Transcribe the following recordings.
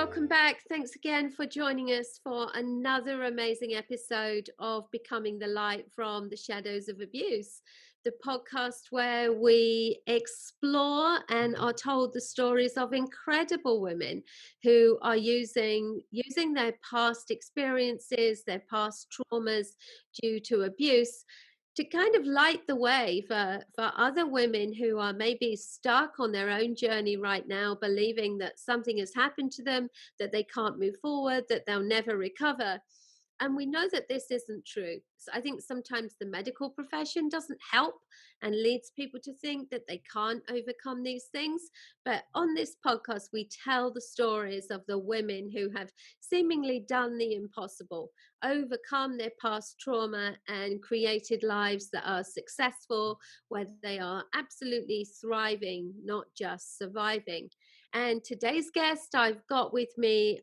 welcome back. Thanks again for joining us for another amazing episode of Becoming the Light from the Shadows of Abuse, the podcast where we explore and are told the stories of incredible women who are using their past experiences, their past traumas due to abuse, to kind of light the way for other women who are maybe stuck on their own journey right now, believing that something has happened to them, that they can't move forward, that they'll never recover. And we know that this isn't true. So I think sometimes the medical profession doesn't help and leads people to think that they can't overcome these things. But on this podcast, we tell the stories of the women who have seemingly done the impossible, overcome their past trauma, and created lives that are successful, where they are absolutely thriving, not just surviving. And today's guest I've got with me,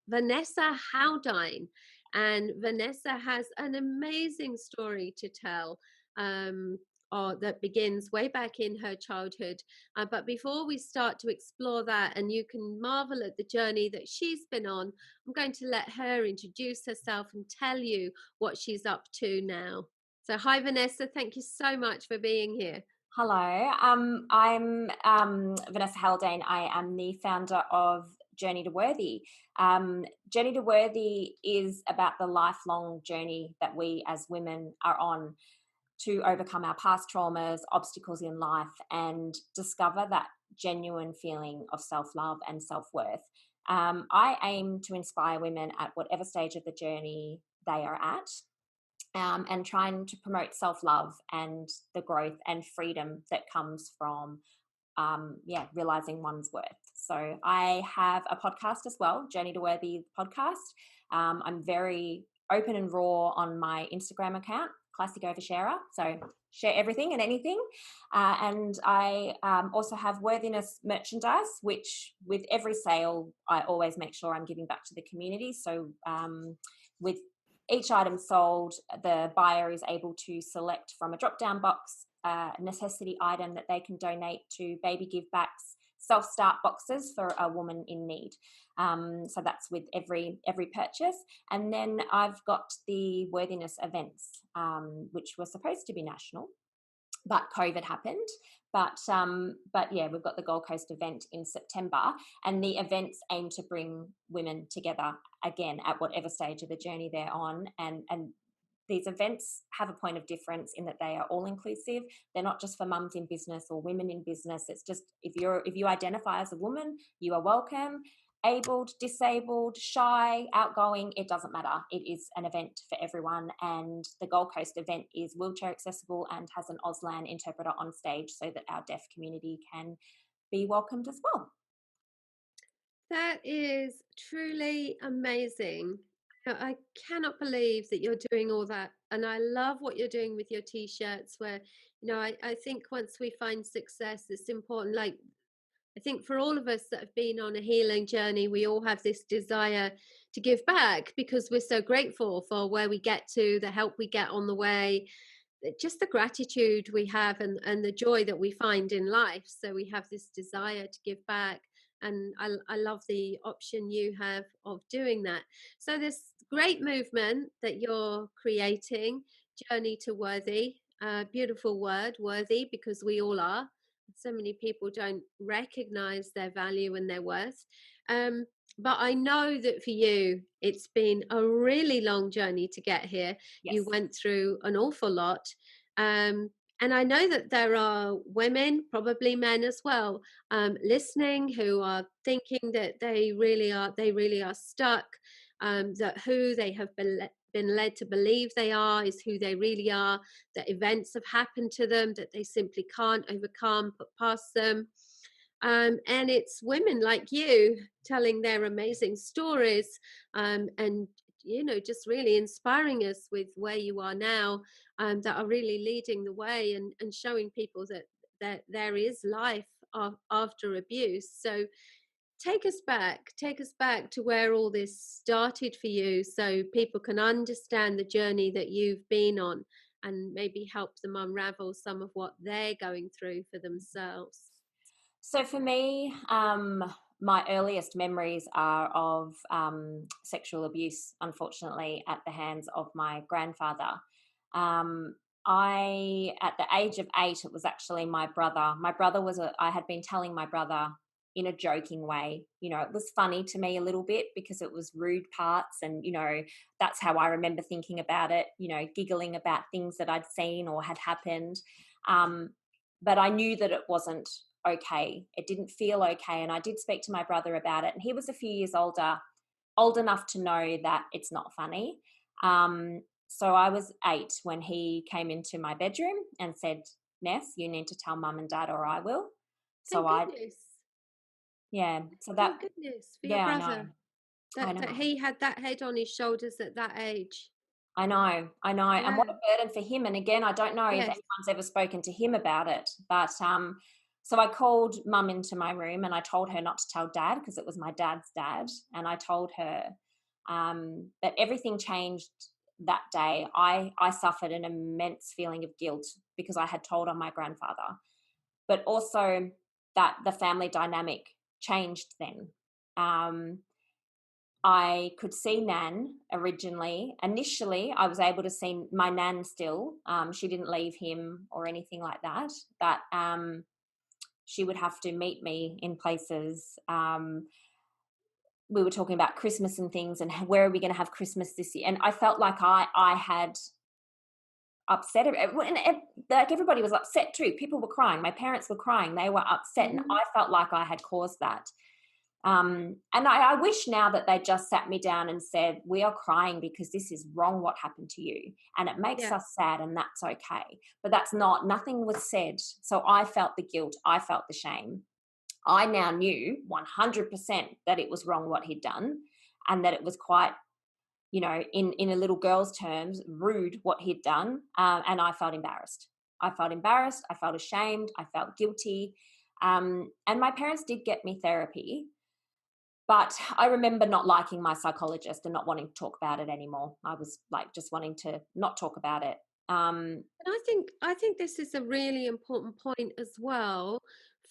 Vanessa Haldane. And Vanessa has an amazing story to tell, that begins way back in her childhood. But before we start to explore that, and you can marvel at the journey that she's been on, I'm going to let her introduce herself and tell you what she's up to now. So hi, Vanessa. Thank you so much for being here. Hello, I'm Vanessa Haldane. I am the founder of Journey to Worthy. Journey to Worthy is about the lifelong journey that we as women are on to overcome our past traumas, obstacles in life, and discover that genuine feeling of self-love and self-worth. I aim to inspire women at whatever stage of the journey they are at. And trying to promote self-love and the growth and freedom that comes from, realizing one's worth. So I have a podcast as well, Journey to Worthy podcast. I'm very open and raw on my Instagram account, Classic Oversharer. So share everything and anything. And I also have Worthiness merchandise, which with every sale, I always make sure I'm giving back to the community. So with each item sold, the buyer is able to select from a drop-down box a necessity item that they can donate to baby give backs, self-start boxes for a woman in need. So that's with every purchase. And then I've got the Worthiness events, which were supposed to be national, but COVID happened. But yeah, we've got the Gold Coast event in September, and the events aim to bring women together again at whatever stage of the journey they're on. And these events have a point of difference in that they are all inclusive. They're not just for mums in business or women in business. It's just if you identify as a woman, you are welcome. Abled, disabled, shy, outgoing, it doesn't matter. It is an event for everyone, and the Gold Coast event is wheelchair accessible and has an Auslan interpreter on stage so that our deaf community can be welcomed as well. That is truly amazing. I cannot believe that you're doing all that. And I love what you're doing with your t-shirts where, I think once we find success, it's important. Like, I think for all of us that have been on a healing journey, we all have this desire to give back because we're so grateful for where we get to, the help we get on the way, just the gratitude we have and the joy that we find in life. So we have this desire to give back. And I love the option you have of doing that. So this great movement that you're creating, Journey to Worthy, beautiful word, worthy, because we all are. So many people don't recognize their value and their worth. But I know that for you, it's been a really long journey to get here. Yes. You went through an awful lot. And I know that there are women, probably men as well, listening who are thinking that they really are stuck, that who they have been led to believe they are is who they really are, that events have happened to them that they simply can't overcome, put past them. And it's women like you telling their amazing stories, and just really inspiring us with where you are now, that are really leading the way and showing people that there is life after abuse. So take us back to where all this started for you, so people can understand the journey that you've been on and maybe help them unravel some of what they're going through for themselves. So for me, my earliest memories are of sexual abuse, unfortunately, at the hands of my grandfather. Um, at the age of 8, it was actually my brother. I had been telling my brother in a joking way, it was funny to me a little bit because it was rude parts. And, that's how I remember thinking about it, giggling about things that I'd seen or had happened. Um, but I knew that it wasn't okay. It didn't feel okay. And I did speak to my brother about it. And he was a few years older, old enough to know that it's not funny. So I was 8 when he came into my bedroom and said, Ness, you need to tell mum and dad or I will. So Thank I, goodness. yeah, so that, Thank goodness for your yeah, I know. brother I that know. he had that head on his shoulders at that age. I know, I know. And what Yeah. a burden for him. And again, I don't know if Yes. anyone's ever spoken to him about it, but so I called mum into my room and I told her not to tell dad because it was my dad's dad. And I told her that everything changed that day. I suffered an immense feeling of guilt because I had told on my grandfather, but also that the family dynamic changed then. I could see Nan originally. Initially, I was able to see my Nan still. She didn't leave him or anything like that. But she would have to meet me in places. We were talking about Christmas and things and where are we going to have Christmas this year? And I felt like I had upset everyone. And like everybody was upset too. People were crying. My parents were crying. They were upset. And Mhm. I felt like I had caused that. And I wish now that they just sat me down and said, we are crying because this is wrong what happened to you. And it makes Yeah. us sad and that's okay. But nothing was said. So I felt the guilt. I felt the shame. I now knew 100% that it was wrong what he'd done and that it was quite, in a little girl's terms, rude what he'd done. And I felt embarrassed. I felt ashamed. I felt guilty. And my parents did get me therapy. But I remember not liking my psychologist and not wanting to talk about it anymore. I was like just wanting to not talk about it. And I think this is a really important point as well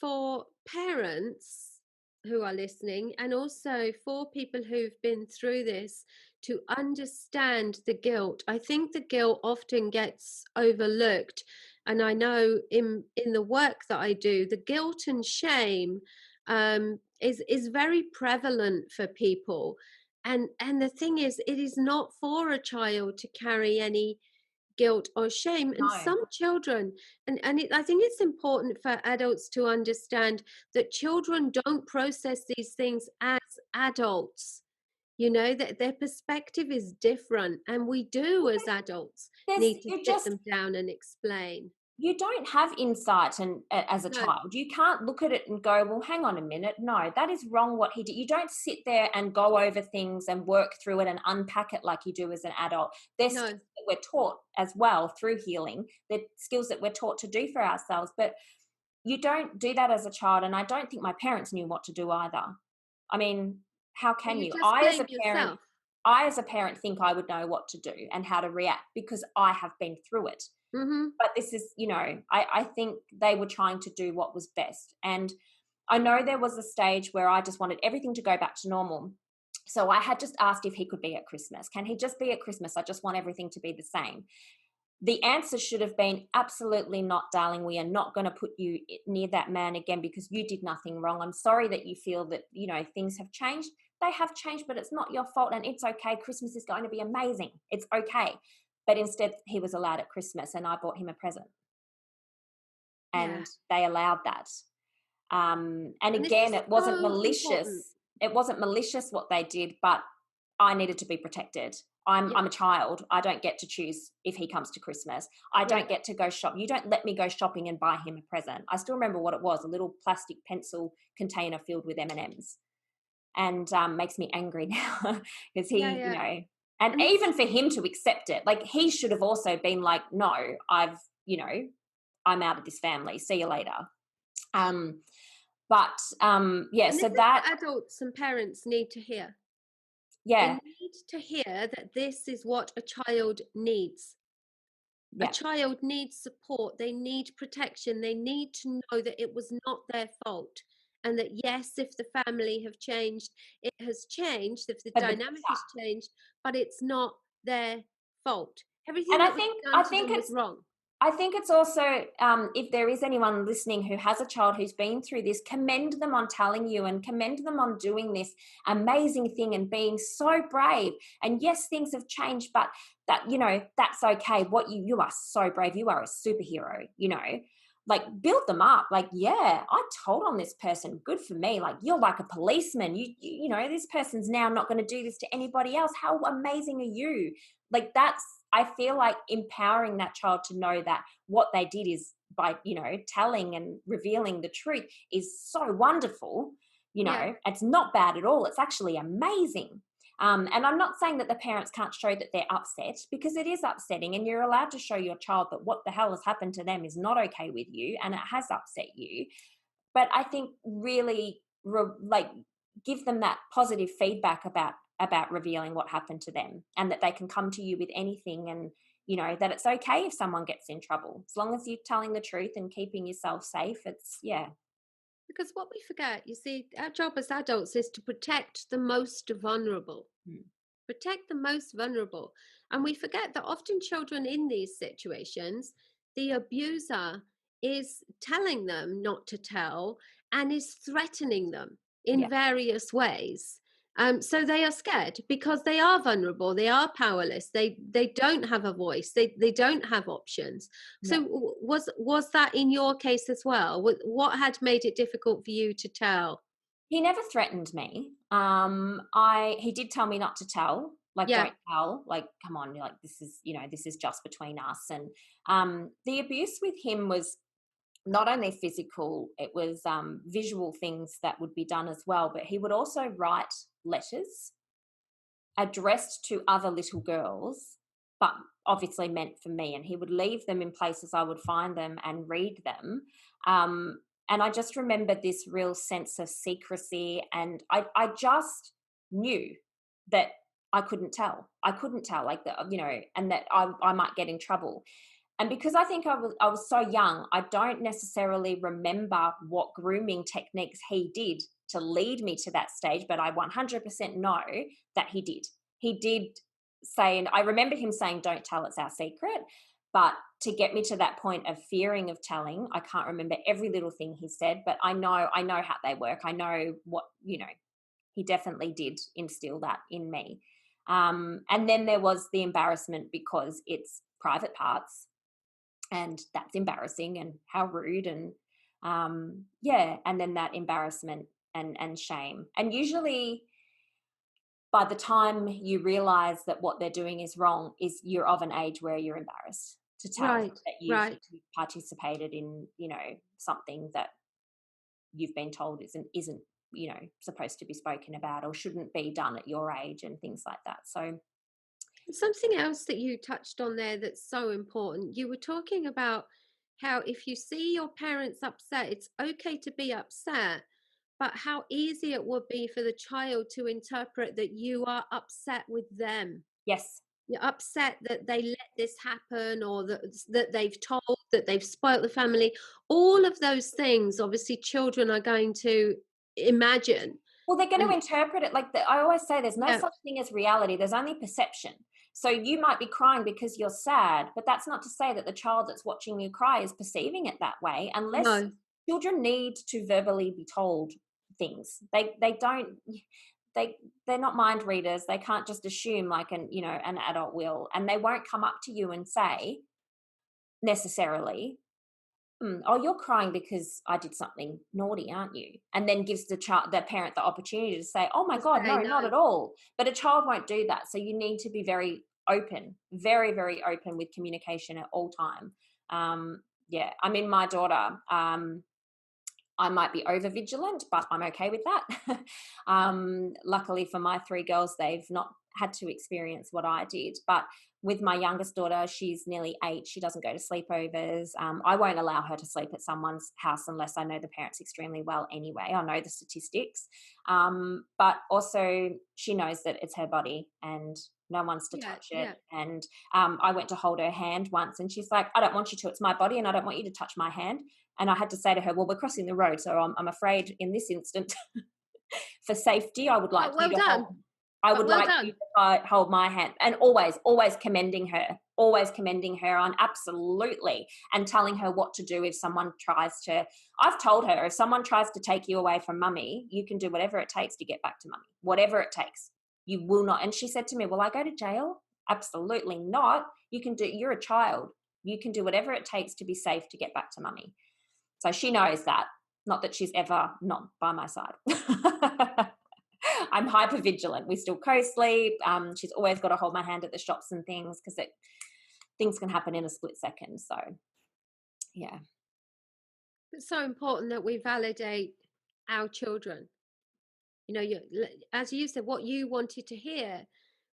for parents who are listening, and also for people who've been through this, to understand the guilt. I think the guilt often gets overlooked, and I know in the work that I do, the guilt and shame is very prevalent for people. And the thing is, it is not for a child to carry any guilt or shame. And no, some children, I think it's important for adults to understand that children don't process these things as adults, that their perspective is different, and we do as adults there's need to you sit just them down and explain. you don't have insight and as a No, child you can't look at it and go, well, hang on a minute, no, that is wrong what he did. You don't sit there and go over things and work through it and unpack it like you do as an adult. There's skills no. that we're taught as well through healing. They're skills that we're taught to do for ourselves, but you don't do that as a child. And I don't think my parents knew what to do either. I mean, how So can you you? just blame yourself. I as a parent think I would know what to do and how to react because I have been through it. Hmm. But this is, I think they were trying to do what was best. And I know there was a stage where I just wanted everything to go back to normal. So I had just asked if he could be at Christmas. Can he just be at Christmas? I just want everything to be the same. The answer should have been absolutely not, darling. We are not going to put you near that man again because you did nothing wrong. I'm sorry that you feel that, things have changed. They have changed, but it's not your fault and it's okay. Christmas is going to be amazing. It's okay. But instead, he was allowed at Christmas and I bought him a present Yeah. and they allowed that. And And this is again, it wasn't so important. malicious. It wasn't malicious what they did, but I needed to be protected. Yeah. I'm a child. I don't get to choose if he comes to Christmas. I Yeah. don't get to go shop. You don't let me go shopping and buy him a present. I still remember what it was, a little plastic pencil container filled with M&Ms. And makes me angry now because Yeah. he, Yeah. and And this even is, for him to accept it, like he should have also been like, no, I'm out of this family. See you later. Um, yeah, and this so is that, what adults and parents need to hear. They yeah, need to hear that this is what a child needs. A yeah, child needs support. They need protection. They need to know that it was not their fault. and that yes, if the family have changed, it has changed, if the For the dynamic better. has changed, but it's not their fault. Everything And that was I done to think them was it's wrong. I think it's also, if there is anyone listening who has a child who's been through this, commend them on telling you and commend them on doing this amazing thing and being so brave. And yes, things have changed, but that's okay. You are so brave. You are a superhero, like build them up. Like, yeah, I told on this person. Good for me. Like, you're like a policeman. This person's now not going to do this to anybody else. How amazing are you? Like, I feel like empowering that child to know that what they did is by, telling and revealing the truth is so wonderful. Yeah, It's not bad at all. It's actually amazing. And I'm not saying that the parents can't show that they're upset, because it is upsetting, and you're allowed to show your child that what the hell has happened to them is not okay with you and it has upset you. But I think really give them that positive feedback about revealing what happened to them, and that they can come to you with anything, and that it's okay if someone gets in trouble, as long as you're telling the truth and keeping yourself safe. It's yeah. because what we forget, you see, our job as adults is to protect the most vulnerable. Mm. Protect the most vulnerable. And we forget that often children in these situations, the abuser is telling them not to tell and is threatening them in Yeah. various ways. So they are scared because they are vulnerable, they are powerless, they don't have a voice, they don't have options. Yeah. So was that in your case as well? What had made it difficult for you to tell? He never threatened me. He did tell me not to tell, like, Yeah, don't tell, like, come on, like, this is just between us. And the abuse with him was not only physical, it was visual things that would be done as well. But he would also write letters addressed to other little girls, but obviously meant for me. And he would leave them in places I would find them and read them. And I just remember this real sense of secrecy. And I just knew that I couldn't tell. I couldn't tell, like, and that I might get in trouble. And because I think I was so young, I don't necessarily remember what grooming techniques he did to lead me to that stage, but I 100% know that he did. He did say, and I remember him saying, don't tell, it's our secret. But to get me to that point of fearing of telling, I can't remember every little thing he said, but I know how they work. I know what, he definitely did instill that in me. And then there was the embarrassment, because it's private parts, and that's embarrassing, and how rude. And and then that embarrassment and shame. And usually by the time you realize that what they're doing is wrong, is you're of an age where you're embarrassed to tell right, that you've right. participated in something that you've been told isn't supposed to be spoken about, or shouldn't be done at your age, and things like that. So Something else that you touched on there that's so important. You were talking about how if you see your parents upset, it's okay to be upset, but how easy it would be for the child to interpret that you are upset with them. yes. You're upset that they let this happen, or that they've told, that they've spoilt the family. All of those things, obviously, children are going to imagine. Well, they're going And to interpret it like I always say, there's no yeah, such thing as reality. There's only perception. So you might be crying because you're sad, but that's not to say that the child that's watching you cry is perceiving it that way, unless no, children need to verbally be told things. They don't they're not mind readers. They can't just assume like an adult will, and they won't come up to you and say necessarily, oh, you're crying because I did something naughty, aren't you? And then gives the parent the opportunity to say, oh my to God, say no, no. not at all. But a child won't do that. So you need to be very open, very, very open with communication at all time. Yeah, I mean, my daughter, I might be over vigilant, but I'm okay with that. Luckily for my three girls, they've not had to experience what I did. But with my youngest daughter, she's nearly 8. She doesn't go to sleepovers. I won't allow her to sleep at someone's house unless I know the parents extremely well anyway. I know the statistics. But also she knows that it's her body, and No one's to Yeah, touch it. yeah. And I went to hold her hand once, and she's like, I don't want you to. It's my body, and I don't want you to touch my hand. And I had to say to her, well, we're crossing the road, so I'm afraid in this instant, for safety, I would like Well, you well to hold. done. I But would well like you done. to hold my hand, and always commending her on absolutely, and telling her what to do if someone tries to. I've told her, if someone tries to take you away from mummy, you can do whatever it takes to get back to mummy, whatever it takes. You will not. And she said to me, will I go to jail? Absolutely not. You're a child. You can do whatever it takes to be safe to get back to mummy. So she knows that. Not that she's ever not by my side. I'm hyper vigilant. We still co-sleep. She's always got to hold my hand at the shops and things, because things can happen in a split second. So, yeah. It's so important that we validate our children. You know, as you said, what you wanted to hear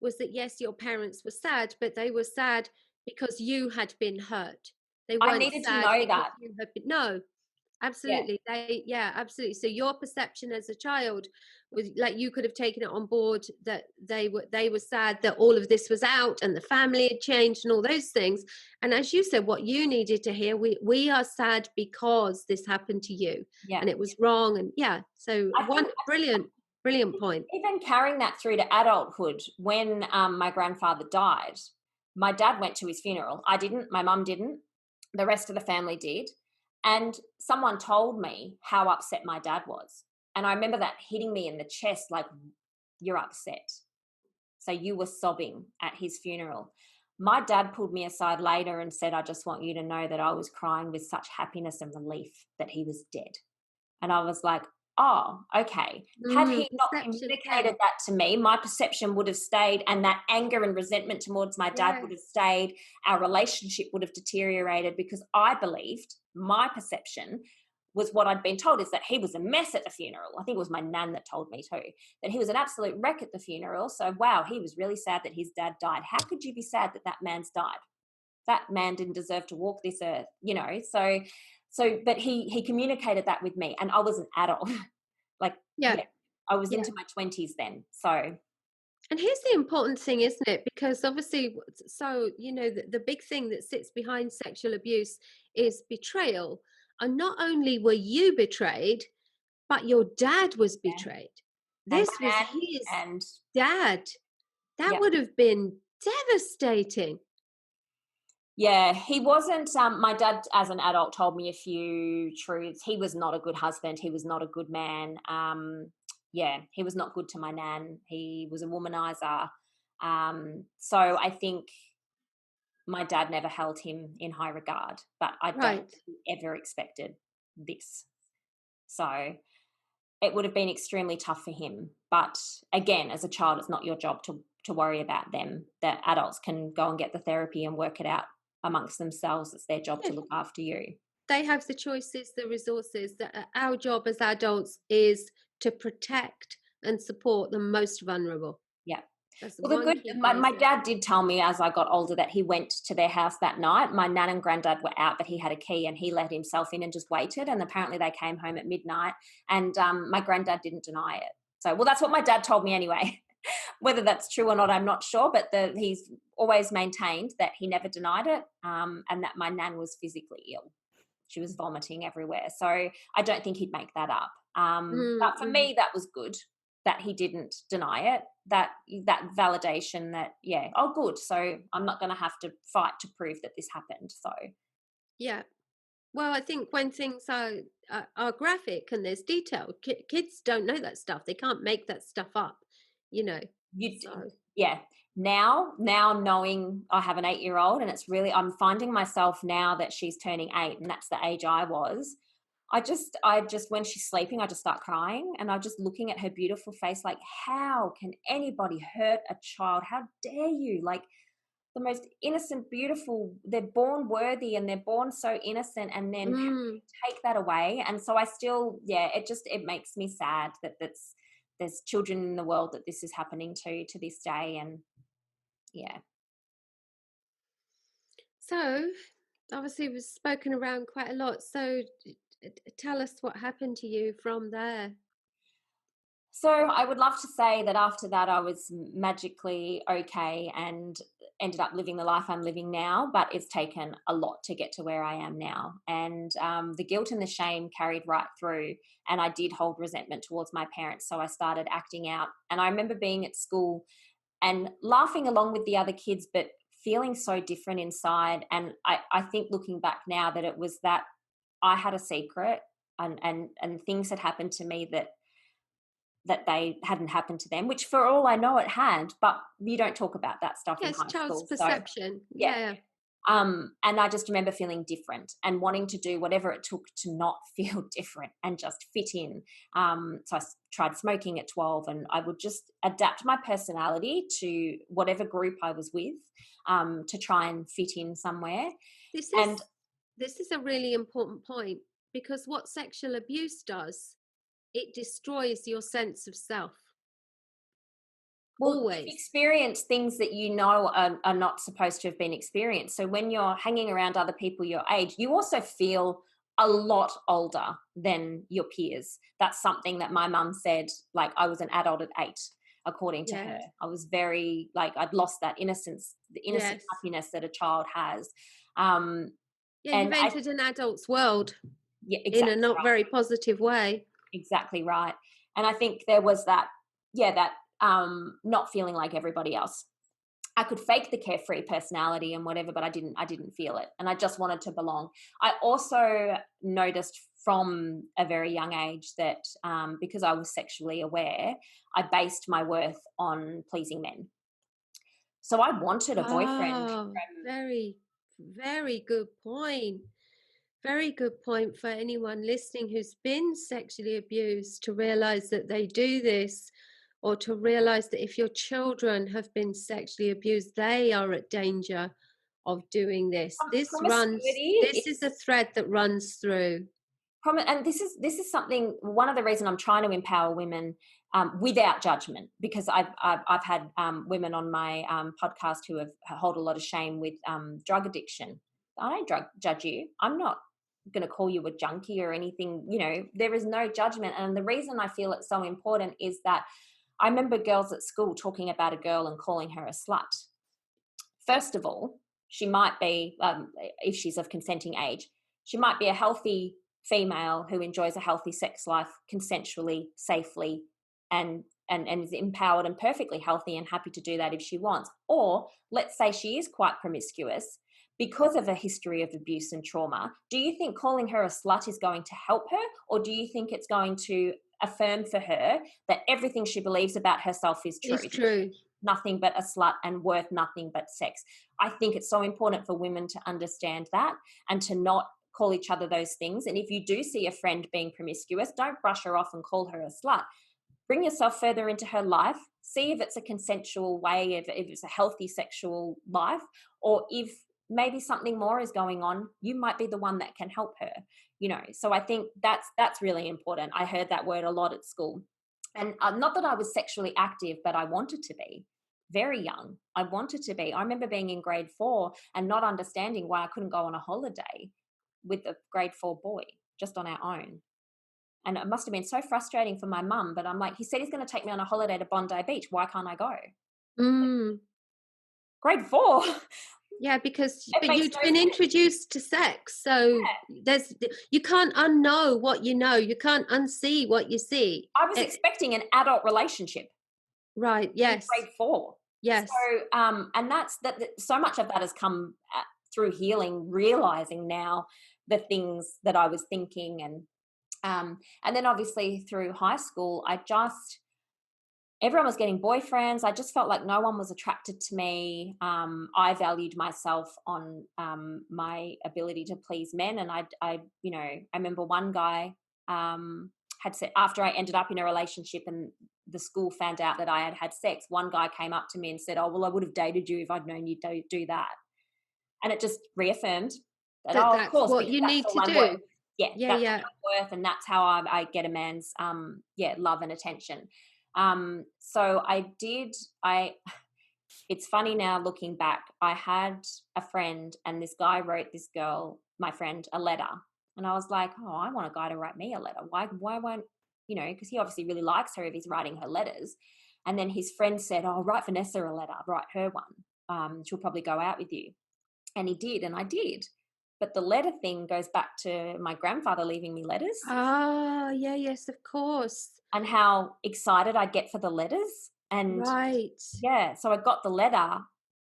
was that, yes, your parents were sad, but they were sad because you had been hurt. They I weren't needed to sad know because that. you had been, no, Yeah. absolutely. Yeah, absolutely. So your perception as a child was like, you could have taken it on board that they were sad that all of this was out and the family had changed and all those things. And as you said, what you needed to hear, we are sad because this happened to you Yeah. and it was wrong. And yeah, so I one think brilliant point. even carrying that through to adulthood, when my grandfather died, my dad went to his funeral. I didn't. My mum didn't. The rest of the family did. And someone told me how upset my dad was. And I remember that hitting me in the chest, like, you're upset. So you were sobbing at his funeral. My dad pulled me aside later and said, I just want you to know that I was crying with such happiness and relief that he was dead. And I was like, oh, okay. Had he not Perception, yeah, communicated that to me, my perception would have stayed, and that anger and resentment towards my dad yeah, would have stayed. Our relationship would have deteriorated, because I believed, my perception was what I'd been told, is that he was a mess at the funeral. I think it was my nan that told me too, that he was an absolute wreck at the funeral. So, wow, he was really sad that his dad died. How could you be sad that that man's died? That man didn't deserve to walk this earth, but he communicated that with me, and I was an adult. Like, yeah, yeah, I was yeah. into my 20s then. So, And here's the important thing, isn't it? Because obviously, so, the big thing that sits behind sexual abuse is betrayal. And not only were you betrayed, but your dad was yeah, betrayed. and This my was nan, his and dad. That yeah. would have been devastating. Yeah, he wasn't. My dad, as an adult, told me a few truths. He was not a good husband. He was not a good man. Yeah, he was not good to my nan. He was a womanizer. So I think my dad never held him in high regard, but I don't Right. think he ever expected this. So it would have been extremely tough for him. But again, as a child, it's not your job to worry about them. That adults can go and get the therapy and work it out amongst themselves. It's their job Yeah, to look after you. they have the choices, the resources. That our job as adults is to protect and support the most vulnerable. Yeah. That's Well, one key my, thing, my isn't it? dad did tell me as I got older that he went to their house that night. My nan and granddad were out, but he had a key and he let himself in and just waited. And apparently they came home at midnight, and my granddad didn't deny it. So, well, that's what my dad told me anyway. Whether that's true or not, I'm not sure, but he's always maintained that he never denied it, and that my nan was physically ill. She was vomiting everywhere. So I don't think he'd make that up. But for Mm-hmm. me, that was good that he didn't deny it. That validation that, yeah, oh, good. So I'm not going to have to fight to prove that this happened. So Yeah. Well, I think when things are graphic and there's detail, kids don't know that stuff. They can't make that stuff up, you know. you, So yeah. Now knowing I have an 8-year-old, and it's really, I'm finding myself now that she's turning 8, and that's the age I was. I just when she's sleeping, I just start crying, and I'm just looking at her beautiful face, like, how can anybody hurt a child? How dare you? Like, the most innocent, beautiful, they're born worthy and they're born so innocent, and then mm, take that away. And so I still, yeah, it makes me sad that there's children in the world that this is happening to this day. And yeah. so obviously we've spoken around quite a lot. So tell us what happened to you from there. So I would love to say that after that I was magically okay and ended up living the life I'm living now, but it's taken a lot to get to where I am now. And the guilt and the shame carried right through. And I did hold resentment towards my parents. So I started acting out. And I remember being at school and laughing along with the other kids, but feeling so different inside. And I think looking back now that it was that I had a secret, and things had happened to me that they hadn't happened to them, which for all I know it had, but you don't talk about that stuff in Yes, high child's school. So perception. yeah. Yeah. And I just remember feeling different and wanting to do whatever it took to not feel different and just fit in. So tried smoking at 12, and I would just adapt my personality to whatever group I was with, to try and fit in somewhere. This And is this is a really important point, because what sexual abuse does, it destroys your sense of self. well, you've Always. experienced things that you know are not supposed to have been experienced. So when you're hanging around other people your age, you also feel a lot older than your peers. That's something that my mum said, like I was an adult at 8, according to her. Yes. I was very, like, I'd lost that innocence, the innocent Yes. happiness that a child has. Um, Yeah, you've and I, entered an adult's world yeah, in a exactly not right. very positive way. Exactly right. And I think there was that, yeah, that not feeling like everybody else. I could fake the carefree personality and whatever, but I didn't feel it. And I just wanted to belong. I also noticed from a very young age that, because I was sexually aware, I based my worth on pleasing men. So I wanted a boyfriend Oh, very, very good point. Very good point for anyone listening who's been sexually abused, to realize that they do this, or to realize that if your children have been sexually abused, they are at danger of doing this. promiscuity. This is a thread that runs through. And this is something, one of the reason I'm trying to empower women, without judgment, because I've had women on my podcast who have hold a lot of shame with drug addiction. I don't judge you. I'm not going to call you a junkie or anything. There is no judgment. And the reason I feel it's so important is that I remember girls at school talking about a girl and calling her a slut. First of all, she might be, if she's of consenting age, she might be a healthy female who enjoys a healthy sex life consensually, safely, and is empowered and perfectly healthy and happy to do that if she wants. Or let's say she is quite promiscuous because of a history of abuse and trauma. Do you think calling her a slut is going to help her, or do you think it's going to affirm for her that everything she believes about herself is true? It's true. Nothing but a slut and worth nothing but sex. I think it's so important for women to understand that and to not call each other those things. And if you do see a friend being promiscuous, don't brush her off and call her a slut. Bring yourself further into her life, see if it's a consensual way, if it's a healthy sexual life, or if maybe something more is going on, you might be the one that can help her. So I think that's really important. I heard that word a lot at school. And not that I was sexually active, but I wanted to be. Very young, I wanted to be. I remember being in grade 4 and not understanding why I couldn't go on a holiday with a grade 4 boy just on our own. And it must have been so frustrating for my mum, but I'm like, he said he's going to take me on a holiday to Bondi Beach. Why can't I go? Mm. Grade 4. Yeah, because It but makes you've no been sense. introduced to sex, so Yeah. you can't unknow what you know. You can't unsee what you see. I was expecting an adult relationship Right? in Yes, grade 4. yes. So, and that's that. So much of that has come through healing, realizing now the things that I was thinking, and then obviously through high school, everyone was getting boyfriends. I just felt like no one was attracted to me. I valued myself on my ability to please men, and I remember one guy had said, after I ended up in a relationship and the school found out that I had had sex, one guy came up to me and said, "Oh, well, I would have dated you if I'd known you'd do that," and it just reaffirmed that. Oh, of That's course, what because you that's need all to I'm worth. do. Yeah, Yeah, that's yeah. all I'm worth, and that's how I get a man's love and attention. So I did. I It's funny now looking back. I had a friend, and this guy wrote this girl, my friend, a letter, and I was like, oh, I want a guy to write me a letter. Why won't because he obviously really likes her if he's writing her letters. And then his friend said, oh, write Vanessa a letter, write her one. She'll probably go out with you. And he did, and I did. But the letter thing goes back to my grandfather leaving me letters Ah, yeah, yes, of course. and how excited I'd get for the letters. And Right. yeah, so I got the letter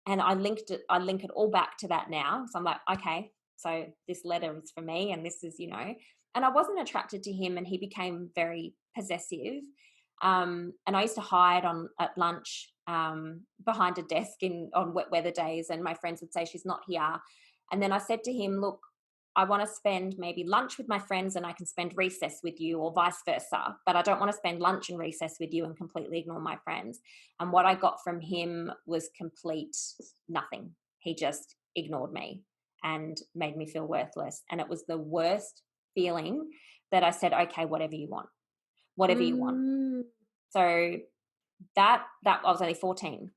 and I link it all back to that now. So I'm like, okay, so this letter is for me and this is, and I wasn't attracted to him and he became very possessive. And I used to hide at lunch behind a desk on wet weather days, and my friends would say she's not here. And then I said to him, look, I want to spend maybe lunch with my friends and I can spend recess with you, or vice versa. But I don't want to spend lunch and recess with you and completely ignore my friends. And what I got from him was complete nothing. He just ignored me and made me feel worthless. And it was the worst feeling that I said, okay, whatever you want, whatever you want. Mm. So that I was only 14.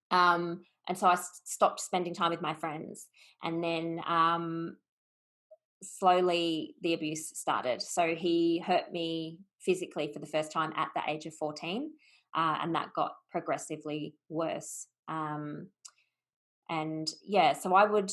And so I stopped spending time with my friends. And then slowly the abuse started. So he hurt me physically for the first time at the age of 14, and that got progressively worse. And yeah, so I would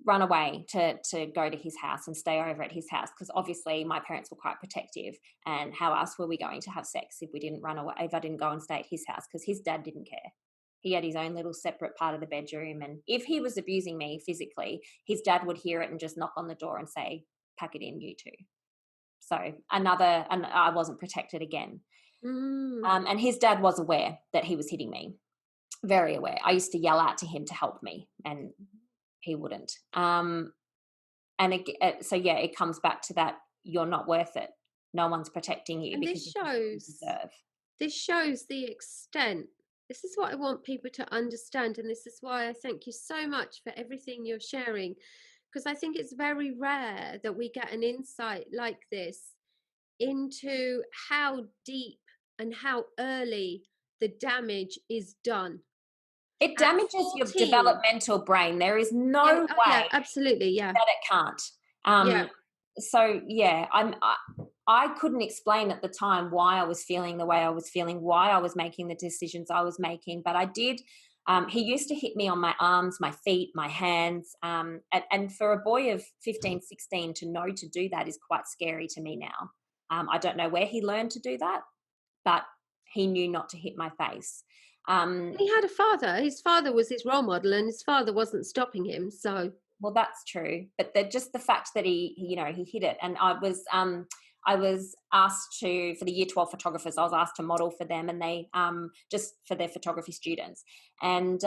run away to go to his house and stay over at his house, because obviously my parents were quite protective, and how else were we going to have sex if we didn't run away, if I didn't go and stay at his house, because his dad didn't care. He had his own little separate part of the bedroom, and if he was abusing me physically, his dad would hear it and just knock on the door and say, pack it in, you two. So and I wasn't protected again. Mm. And his dad was aware that he was hitting me, very aware. I used to yell out to him to help me and he wouldn't. And so yeah, it comes back to that, you're not worth it. No one's protecting you And because this this is what you shows deserve. this shows the extent. This is what I want people to understand, and this is why I thank you so much for everything you're sharing, because I think it's very rare that we get an insight like this into how deep and how early the damage is done. It At damages your 14, developmental brain. There is no yeah, oh yeah, way absolutely, yeah, that it can't. yeah. So yeah, I couldn't explain at the time why I was feeling the way I was feeling, why I was making the decisions I was making, but I did. He used to hit me on my arms, my feet, my hands. And for a boy of 15, 16 to know to do that is quite scary to me now. I don't know where he learned to do that, but he knew not to hit my face. And he had a father. His father was his role model, and his father wasn't stopping him. So, well, that's true, but just the fact that he hit it, and I was asked to, for the year 12 photographers, I was asked to model for them, and they just for their photography students, and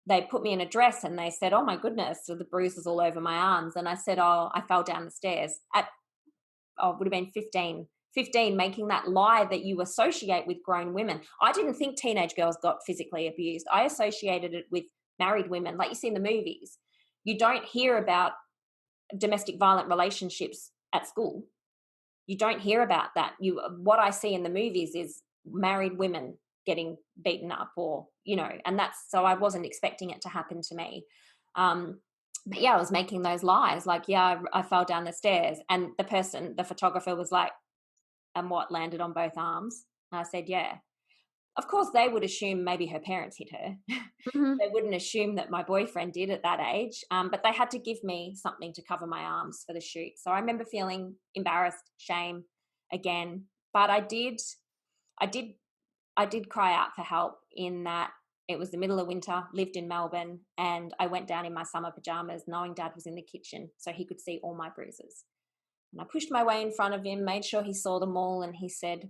they put me in a dress, and they said, "Oh my goodness, so the bruises all over my arms," and I said, "Oh, I fell down the stairs at would have been 15, making that lie that you associate with grown women. I didn't think teenage girls got physically abused. I associated it with married women, like you see in the movies. You don't hear about domestic violent relationships at school. You don't hear about that. What I see in the movies is married women getting beaten up, or and that's, so I wasn't expecting it to happen to me. But yeah, I was making those lies, like, yeah, I fell down the stairs, and the photographer was like, and what, landed on both arms? And I said, yeah. Of course, they would assume maybe her parents hit her. mhm. They wouldn't assume that my boyfriend did at that age, but they had to give me something to cover my arms for the shoot. So I remember feeling embarrassed, shame again. But I did cry out for help, in that it was the middle of winter, lived in Melbourne, and I went down in my summer pajamas knowing Dad was in the kitchen so he could see all my bruises. And I pushed my way in front of him, made sure he saw them all, and he said,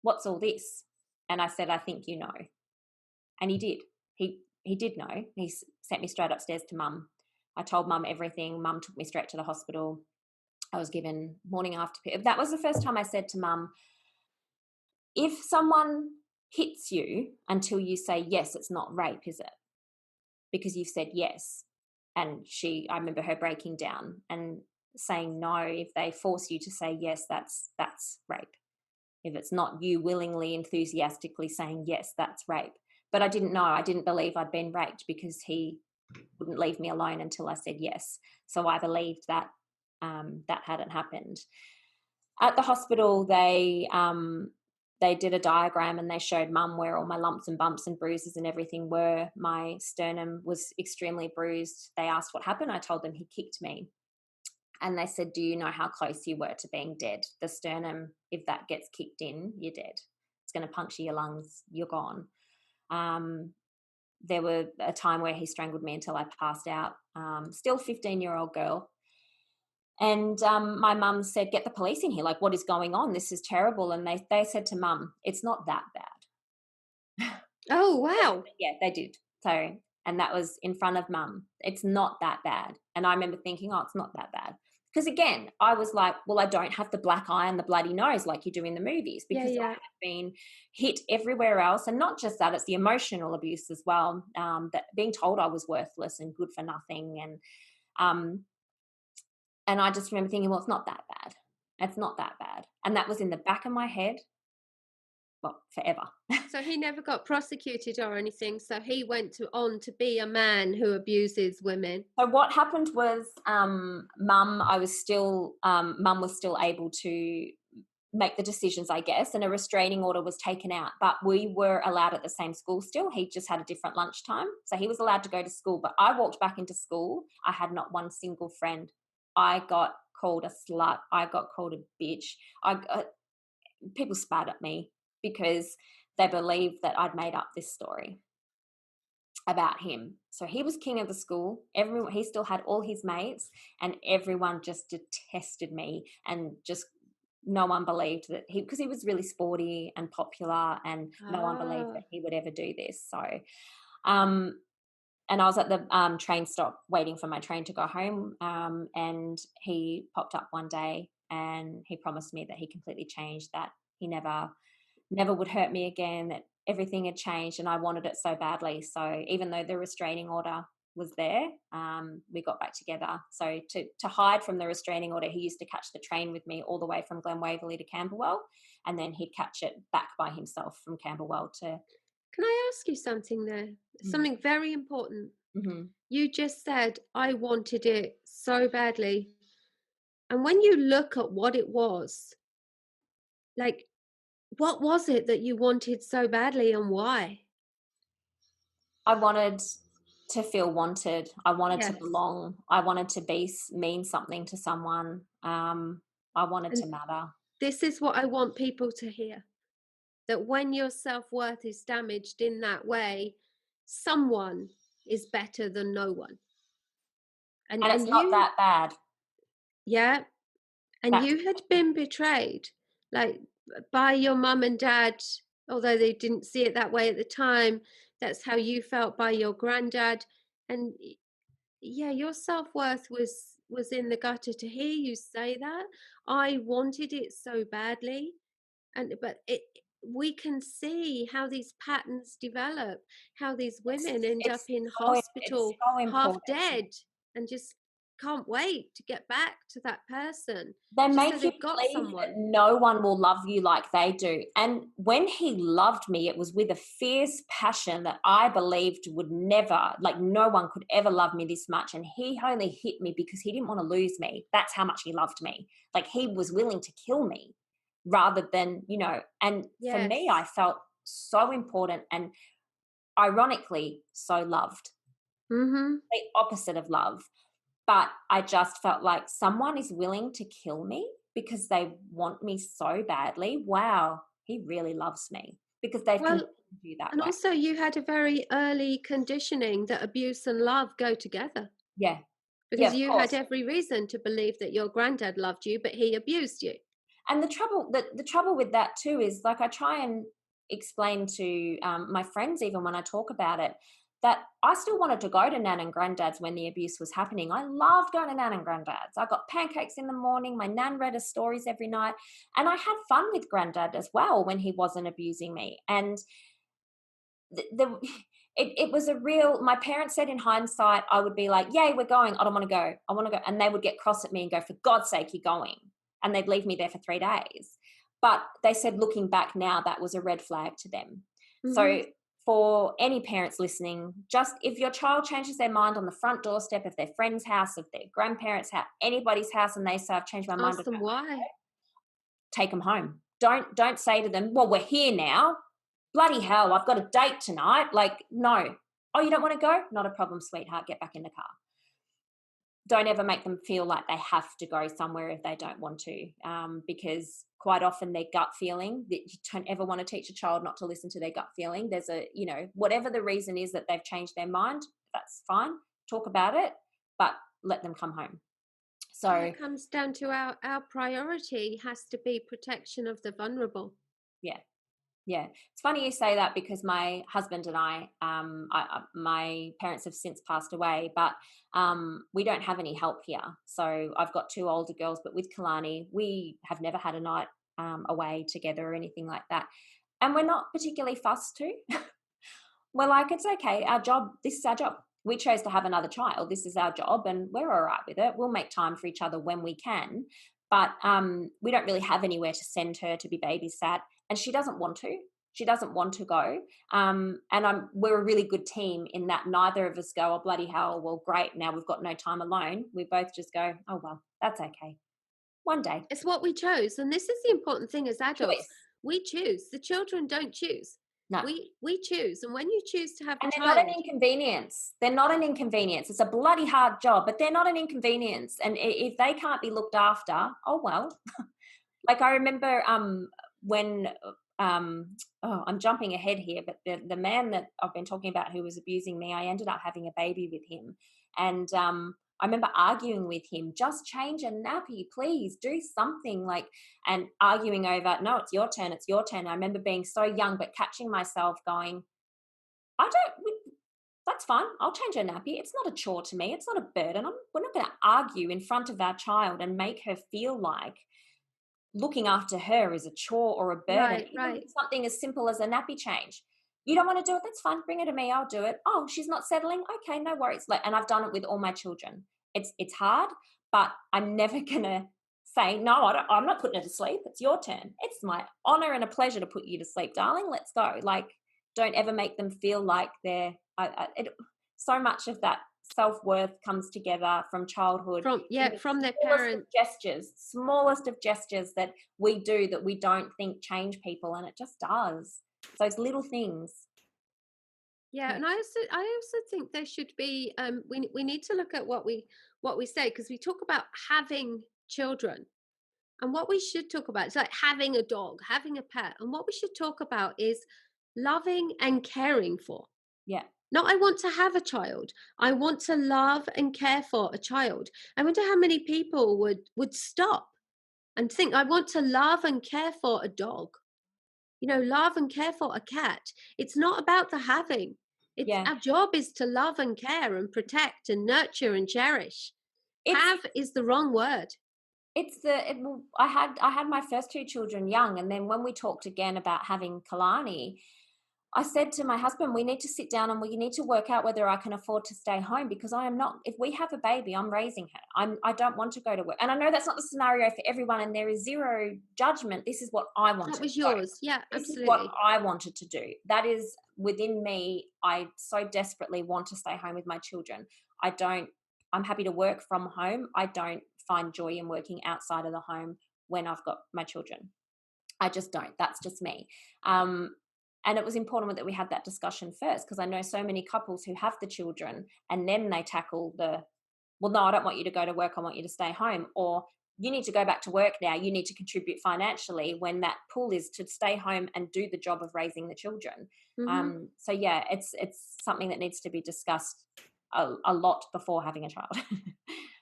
"What's all this?" And I said, "I think you know." And he did. He did know. He sent me straight upstairs to Mum. I told Mum everything. Mum took me straight to the hospital. I was given morning after pill. That was the first time I said to Mum, if someone hits you until you say yes, it's not rape, is it? Because you've said yes. And I remember her breaking down and saying no. If they force you to say yes, that's rape. If it's not you willingly, enthusiastically saying yes, that's rape. But I didn't know. I didn't believe I'd been raped, because he wouldn't leave me alone until I said yes. So I believed that that hadn't happened. At the hospital, they did a diagram and they showed mum where all my lumps and bumps and bruises and everything were. My sternum was extremely bruised. They asked what happened. I told them he kicked me. And they said, do you know how close you were to being dead? The sternum, if that gets kicked in, you're dead. It's going to puncture your lungs. You're gone. There were a time where he strangled me until I passed out. Still 15-year-old girl. And my mum said, get the police in here. Like, what is going on? This is terrible. And they said to mum, it's not that bad. Oh, wow. Yeah, they did. So, and that was in front of mum. It's not that bad. And I remember thinking, oh, it's not that bad. Because again, I was like, well, I don't have the black eye and the bloody nose like you do in the movies, because I have been hit everywhere else. And not just that, it's the emotional abuse as well, that being told I was worthless and good for nothing. And I just remember thinking, well, it's not that bad. It's not that bad. And that was in the back of my head, well, forever. So he never got prosecuted or anything. So he went on to be a man who abuses women. So what happened was, mum was still able to make the decisions, I guess, and a restraining order was taken out. But we were allowed at the same school still. He just had a different lunchtime. So he was allowed to go to school. But I walked back into school. I had not one single friend. I got called a slut. I got called a bitch. People spat at me because they believed that I'd made up this story about him. So he was king of the school. He still had all his mates, and everyone just detested me, and just no one believed that because he was really sporty and popular, and no one believed that he would ever do this. So, and I was at the train stop waiting for my train to go home, and he popped up one day and he promised me that he completely changed, that he never would hurt me again, that everything had changed, and I wanted it so badly. So even though the restraining order was there, we got back together. So to hide from the restraining order, he used to catch the train with me all the way from Glen Waverley to Camberwell, and then he'd catch it back by himself from Camberwell to... Can I ask you something there? Something very important. Mm-hmm. You just said, I wanted it so badly. And when you look at what it was, like, what was it that you wanted so badly and why? I wanted to feel wanted. I wanted to belong. I wanted to mean something to someone. I wanted to matter. This is what I want people to hear. That when your self-worth is damaged in that way, someone is better than no one. And it's not that bad. Yeah. And you had been betrayed, like, by your mum and dad, although they didn't see it that way at the time. That's how you felt by your granddad. And yeah, your self-worth was in the gutter. To hear you say that, I wanted it so badly. But we can see how these patterns develop, how these women end up in hospital half dead and just can't wait to get back to that person. They make you believe that no one will love you like they do. And when he loved me, it was with a fierce passion that I believed would never, like, no one could ever love me this much. And he only hit me because he didn't want to lose me. That's how much he loved me. Like, he was willing to kill me rather than, and for me, I felt so important and ironically so loved. Mm-hmm. The opposite of love. But I just felt like someone is willing to kill me because they want me so badly. Wow, he really loves me, because they've conditioned you that and way. Also, you had a very early conditioning that abuse and love go together. Yeah. Because you had every reason to believe that your granddad loved you, but he abused you. And the trouble with that too is, like, I try and explain to my friends, even when I talk about it, that I still wanted to go to Nan and Granddad's when the abuse was happening. I loved going to Nan and Granddad's. I got pancakes in the morning. My Nan read us stories every night. And I had fun with Granddad as well when he wasn't abusing me. And it was a real... My parents said in hindsight, I would be like, yay, we're going. I don't want to go. I want to go. And they would get cross at me and go, for God's sake, you're going. And they'd leave me there for 3 days. But they said, looking back now, that was a red flag to them. Mm-hmm. So for any parents listening, just if your child changes their mind on the front doorstep of their friend's house, of their grandparents' house, anybody's house, and they say, I've changed my mind. Ask them why. take them home. Don't say to them, well, we're here now. Bloody hell, I've got a date tonight. Like, no. Oh, you don't want to go? Not a problem, sweetheart. Get back in the car. Don't ever make them feel like they have to go somewhere if they don't want to, because quite often their gut feeling, that you don't ever want to teach a child not to listen to their gut feeling. There's whatever the reason is that they've changed their mind, that's fine. Talk about it, but let them come home. So it comes down to our priority has to be protection of the vulnerable. Yeah, it's funny you say that, because my husband and my parents have since passed away, but we don't have any help here. So I've got 2 older girls, but with Kalani, we have never had a night away together or anything like that. And we're not particularly fussed to. We're like, it's okay, this is our job. We chose to have another child. This is our job, and we're all right with it. We'll make time for each other when we can. But we don't really have anywhere to send her to be babysat. And she doesn't want to. She doesn't want to go. And we're a really good team in that neither of us go, oh, bloody hell, well, great, now we've got no time alone. We both just go, oh, well, that's okay. One day. It's what we chose. And this is the important thing as adults. Choice. We choose. The children don't choose. No. We choose. And when you choose to have and a they're child, not an inconvenience. They're not an inconvenience. It's a bloody hard job, but they're not an inconvenience. And if they can't be looked after, oh, well. Like I remember when I'm jumping ahead here, but the man that I've been talking about who was abusing me, I ended up having a baby with him. And I remember arguing with him, just change a nappy, please, do something, and arguing over, no, it's your turn, it's your turn. I remember being so young, but catching myself going, that's fine, I'll change her nappy. It's not a chore to me. It's not a burden. We're not going to argue in front of our child and make her feel like looking after her is a chore or a burden. Right. Something as simple as a nappy change. You don't want to do it? That's fine. Bring her to me. I'll do it. Oh, she's not settling? Okay, no worries. And I've done it with all my children. It's hard, but I'm never going to say, no, I'm not putting her to sleep. It's your turn. It's my honor and a pleasure to put you to sleep, darling. Let's go. Don't ever make them feel like they're so much of that self-worth comes together from childhood, from their parents. Smallest of gestures that we do that we don't think change people, and it just does. Those little things. And I also think there should be we need to look at what we say, because we talk about having children, and what we should talk about is like having a dog, having a pet, and what we should talk about is loving and caring for. Not I want to have a child. I want to love and care for a child. I wonder how many people would stop and think, I want to love and care for a dog. Love and care for a cat. It's not about the having. Our job is to love and care and protect and nurture and cherish. Have is the wrong word. I had my first 2 children young, and then when we talked again about having Kalani, I said to my husband, we need to sit down and we need to work out whether I can afford to stay home, because I am not, if we have a baby, I'm raising her. I don't want to go to work. And I know that's not the scenario for everyone, and there is zero judgment. This is what I wanted. That was yours. Yeah, this absolutely. is what I wanted to do. That is within me. I so desperately want to stay home with my children. I'm happy to work from home. I don't find joy in working outside of the home when I've got my children. I just don't. That's just me. And it was important that we had that discussion first, because I know so many couples who have the children and then they tackle well, no, I don't want you to go to work. I want you to stay home. Or you need to go back to work now. You need to contribute financially, when that pull is to stay home and do the job of raising the children. Mm-hmm. So yeah, it's something that needs to be discussed a lot before having a child.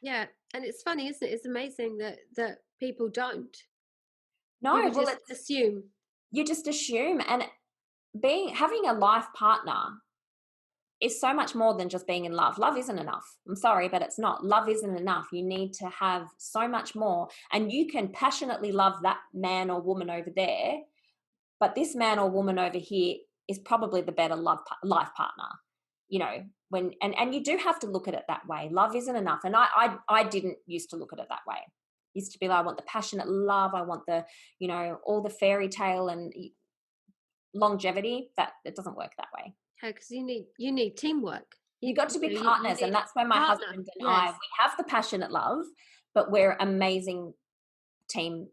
Yeah. And it's funny, isn't it? It's amazing that people don't. No, people just assume. You just assume. And having a life partner is so much more than just being in love. Love isn't enough. I'm sorry, but it's not. Love isn't enough. You need to have so much more. And you can passionately love that man or woman over there, but this man or woman over here is probably the better life partner. And you do have to look at it that way. Love isn't enough. And I didn't used to look at it that way. Used to be like, I want the passionate love. I want the, all the fairy tale and longevity. That it doesn't work that way. Because you need teamwork. You got to be partners, and that's where my husband and I, we have the passionate love, but we're amazing team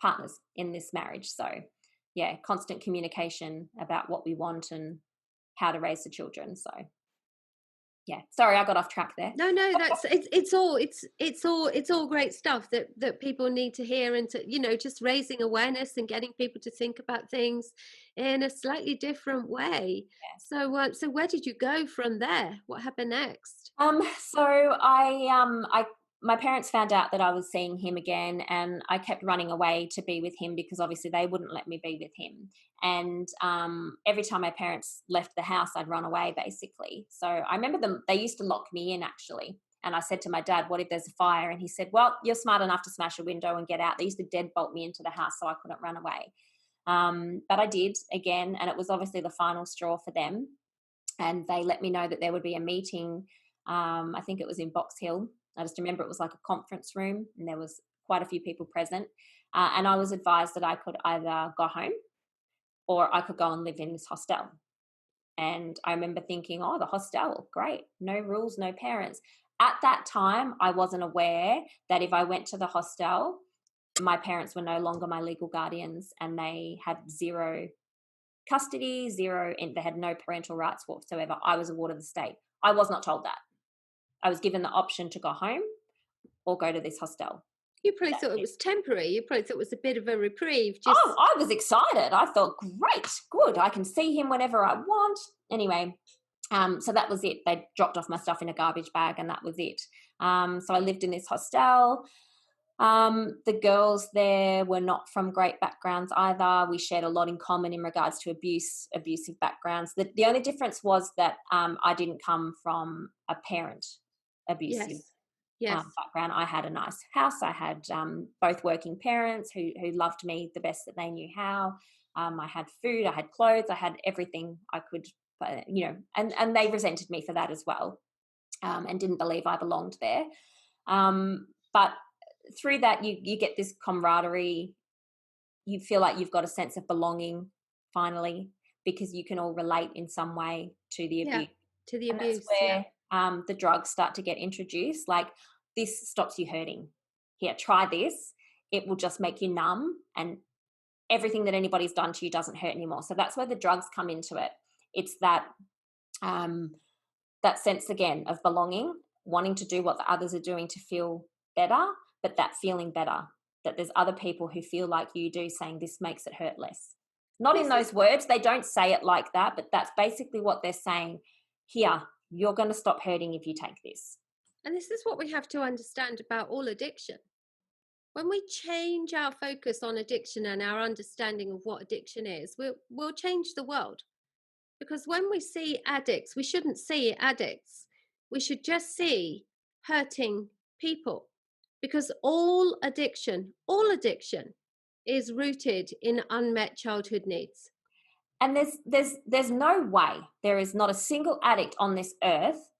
partners in this marriage. So constant communication about what we want and how to raise the children. So sorry, I got off track there. No, that's it's all great stuff that people need to hear, and to, just raising awareness and getting people to think about things in a slightly different way. So where did you go from there? What happened next? So I my parents found out that I was seeing him again, and I kept running away to be with him because obviously they wouldn't let me be with him. And every time my parents left the house, I'd run away basically. So I remember they used to lock me in actually. And I said to my dad, "What if there's a fire?" And he said, "Well, you're smart enough to smash a window and get out." They used to deadbolt me into the house so I couldn't run away. But I did again, and it was obviously the final straw for them. And they let me know that there would be a meeting. I think it was in Box Hill. I just remember it was like a conference room, and there was quite a few people present. And I was advised that I could either go home or I could go and live in this hostel. And I remember thinking, oh, the hostel, great. No rules, no parents. At that time, I wasn't aware that if I went to the hostel, my parents were no longer my legal guardians, and they had zero custody, and they had no parental rights whatsoever. I was a ward of the state. I was not told that. I was given the option to go home or go to this hostel. You probably thought it was temporary. You probably thought it was a bit of a reprieve. Oh, I was excited. I thought, great, good. I can see him whenever I want. Anyway, so that was it. They dropped off my stuff in a garbage bag, and that was it. So I lived in this hostel. The girls there were not from great backgrounds either. We shared a lot in common in regards to abusive backgrounds. The only difference was that I didn't come from a parent abusive background. I had a nice house. I had both working parents who loved me the best that they knew how. I had food, I had clothes, I had everything I could, and they resented me for that as well, and didn't believe I belonged there. But through that, you get this camaraderie. You feel like you've got a sense of belonging finally, because you can all relate in some way to the abuse. To the abuse. That's where the drugs start to get introduced. Like, this stops you hurting. Here, try this. It will just make you numb, and everything that anybody's done to you doesn't hurt anymore. So that's where the drugs come into it. It's that that sense again of belonging, wanting to do what the others are doing to feel better, but that feeling better, that there's other people who feel like you do, saying this makes it hurt less. Not in those words, they don't say it like that, but that's basically what they're saying. Here, you're going to stop hurting if you take this. And this is what we have to understand about all addiction. When we change our focus on addiction and our understanding of what addiction is, we'll change the world. Because when we see addicts, we shouldn't see addicts. We should just see hurting people. Because all addiction is rooted in unmet childhood needs. And there's no way, there is not a single addict on this earth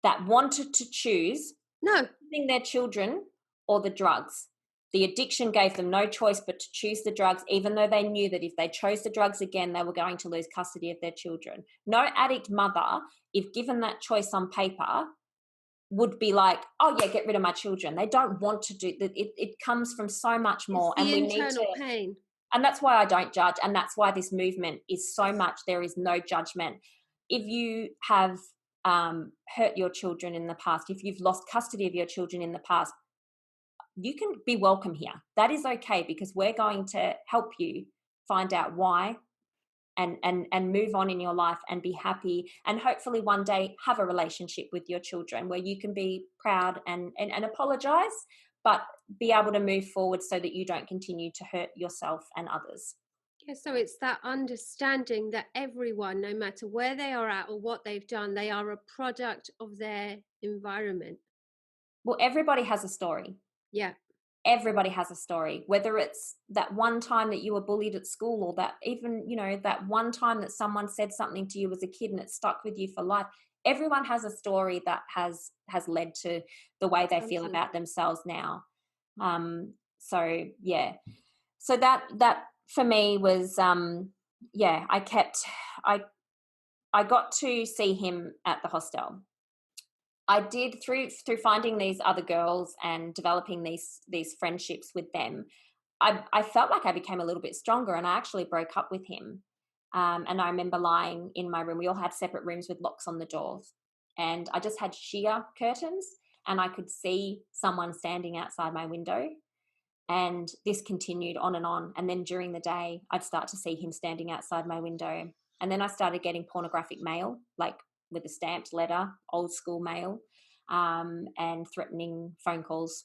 that wanted to choose losing their children or the drugs. The addiction gave them no choice but to choose the drugs, even though they knew that if they chose the drugs again, they were going to lose custody of their children. No addict mother, if given that choice on paper, would be like, oh yeah, get rid of my children. They don't want to do that. It comes from so much more. It's the internal pain. And that's why I don't judge. And that's why this movement is so much, there is no judgment. If you have hurt your children in the past, if you've lost custody of your children in the past, you can be welcome here. That is okay, because we're going to help you find out why and move on in your life and be happy, and hopefully one day have a relationship with your children where you can be proud and apologize, but be able to move forward so that you don't continue to hurt yourself and others. Yeah, so it's that understanding that everyone, no matter where they are at or what they've done, they are a product of their environment. Well, everybody has a story. Yeah. Everybody has a story, whether it's that one time that you were bullied at school, or that even, that one time that someone said something to you as a kid and it stuck with you for life. Everyone has a story that has led to the way they feel about themselves now. So that for me was, I got to see him at the hostel. I did through finding these other girls and developing these friendships with them. I felt like I became a little bit stronger, and I actually broke up with him. And I remember lying in my room. We all had separate rooms with locks on the doors, and I just had sheer curtains, and I could see someone standing outside my window. And this continued on and on. And then during the day, I'd start to see him standing outside my window. And then I started getting pornographic mail, like with a stamped letter, old school mail, and threatening phone calls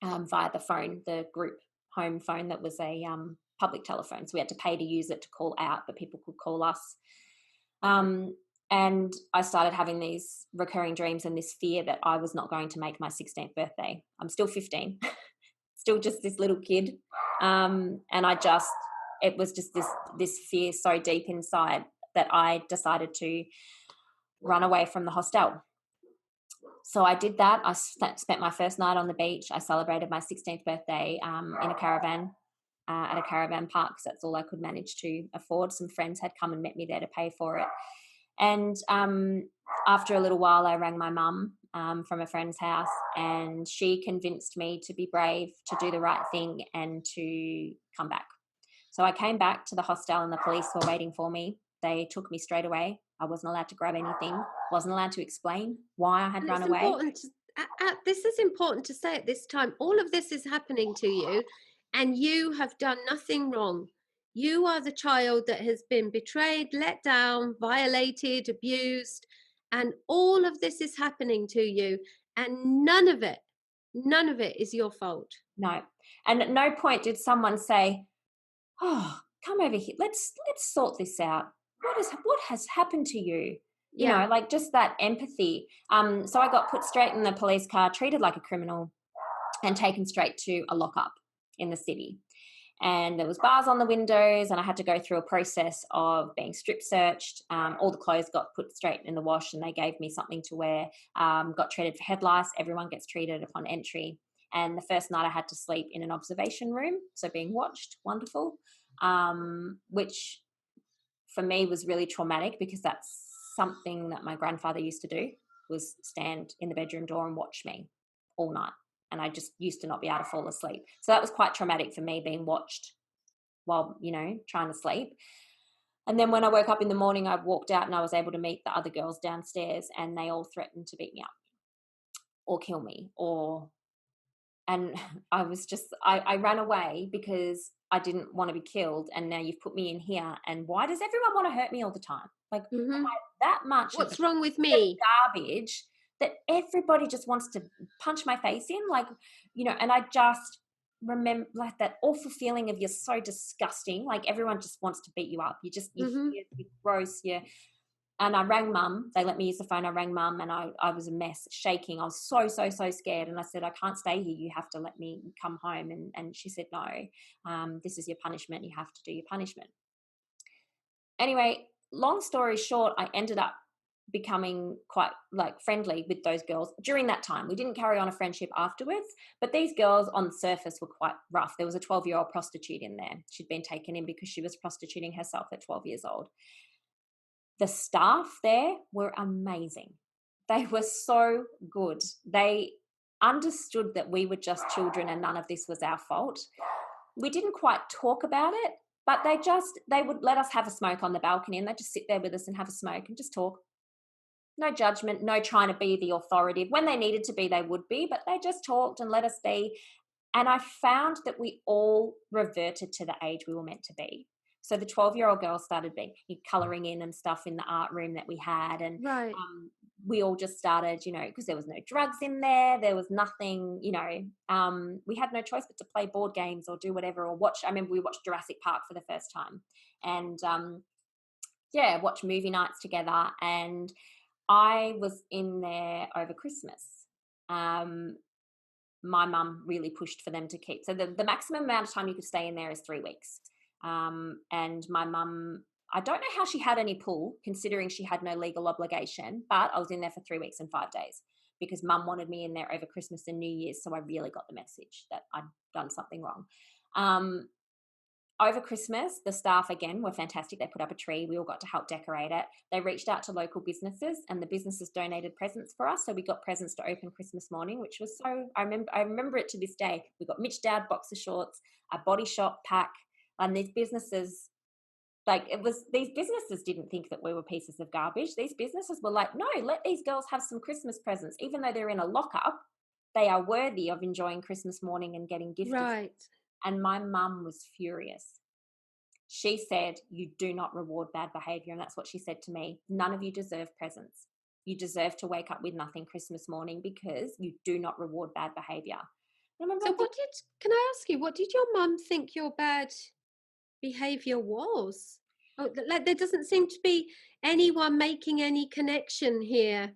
via the phone, the group home phone that was a public telephone. So we had to pay to use it to call out, but people could call us. And I started having these recurring dreams and this fear that I was not going to make my 16th birthday. I'm still 15. Still just this little kid. And it was just this fear so deep inside that I decided to run away from the hostel. So I did that. I spent my first night on the beach. I celebrated my 16th birthday in a caravan at a caravan park, because that's all I could manage to afford. Some friends had come and met me there to pay for it. And after a little while, I rang my mum from a friend's house, and she convinced me to be brave, to do the right thing, and to come back. So I came back to the hostel, and the police were waiting for me. They took me straight away. I wasn't allowed to grab anything, wasn't allowed to explain why I had And run it's away. important this is important to say at this time. All of this is happening to you, and you have done nothing wrong. You are the child that has been betrayed, let down, violated, abused, and all of this is happening to you, and none of it is your fault. No. And at no point did someone say, "Oh, come over here. Let's sort this out. What has happened to you?" You Yeah. know, like just that empathy. So I got put straight in the police car, treated like a criminal, and taken straight to a lockup in the city. And there was bars on the windows, and I had to go through a process of being strip searched. All the clothes got put straight in the wash, and they gave me something to wear. Got treated for head lice. Everyone gets treated upon entry. And the first night I had to sleep in an observation room, so being watched, wonderful, which for me was really traumatic, because that's something that my grandfather used to do, was stand in the bedroom door and watch me all night. And I just used to not be able to fall asleep. So that was quite traumatic for me, being watched while, trying to sleep. And then when I woke up in the morning, I walked out and I was able to meet the other girls downstairs, and they all threatened to beat me up or kill me, and I was just, I ran away because I didn't want to be killed. And now you've put me in here. And why does everyone want to hurt me all the time? Like, am I that much of a What's wrong with me? garbage that everybody just wants to punch my face in? Like, and I just remember like that awful feeling of, you're so disgusting. Like everyone just wants to beat you up. You're gross. And I rang mum. They let me use the phone. I rang mum, and I was a mess, shaking. I was so scared. And I said, I can't stay here. You have to let me come home. And she said, no, this is your punishment. You have to do your punishment. Anyway, long story short, I ended up becoming quite like friendly with those girls during that time. We didn't carry on a friendship afterwards, but these girls on the surface were quite rough. There was a 12-year-old prostitute in there. She'd been taken in because she was prostituting herself at 12 years old. The staff there were amazing. They were so good. They understood that we were just children and none of this was our fault. We didn't quite talk about it, but they would let us have a smoke on the balcony, and they'd just sit there with us and have a smoke and just talk. No judgment, no trying to be the authoritative. When they needed to be, they would be, but they just talked and let us be. And I found that we all reverted to the age we were meant to be. So the 12-year-old girl started colouring in and stuff in the art room that we had. And Right. we all just started, because there was no drugs in there. There was nothing, we had no choice but to play board games or do whatever, or watch. I remember we watched Jurassic Park for the first time, and watch movie nights together. And I was in there over Christmas. My mum really pushed for them to keep. So the maximum amount of time you could stay in there is 3 weeks. And my mum, I don't know how she had any pull, considering she had no legal obligation, but I was in there for 3 weeks and 5 days because mum wanted me in there over Christmas and New Year's. So I really got the message that I'd done something wrong. over Christmas, the staff again were fantastic. They put up a tree. We all got to help decorate it. They reached out to local businesses, and the businesses donated presents for us. So we got presents to open Christmas morning, which was so. I remember it to this day. We got Mitch Dad boxer shorts, a Body Shop pack, and these businesses. These businesses didn't think that we were pieces of garbage. These businesses were like, no, let these girls have some Christmas presents, even though they're in a lockup. They are worthy of enjoying Christmas morning and getting gifted. Right. And my mum was furious. She said, you do not reward bad behavior. And that's what she said to me. None of you deserve presents. You deserve to wake up with nothing Christmas morning because you do not reward bad behavior. I remember So can I ask you, what did your mum think your bad behavior was? Oh, like there doesn't seem to be anyone making any connection here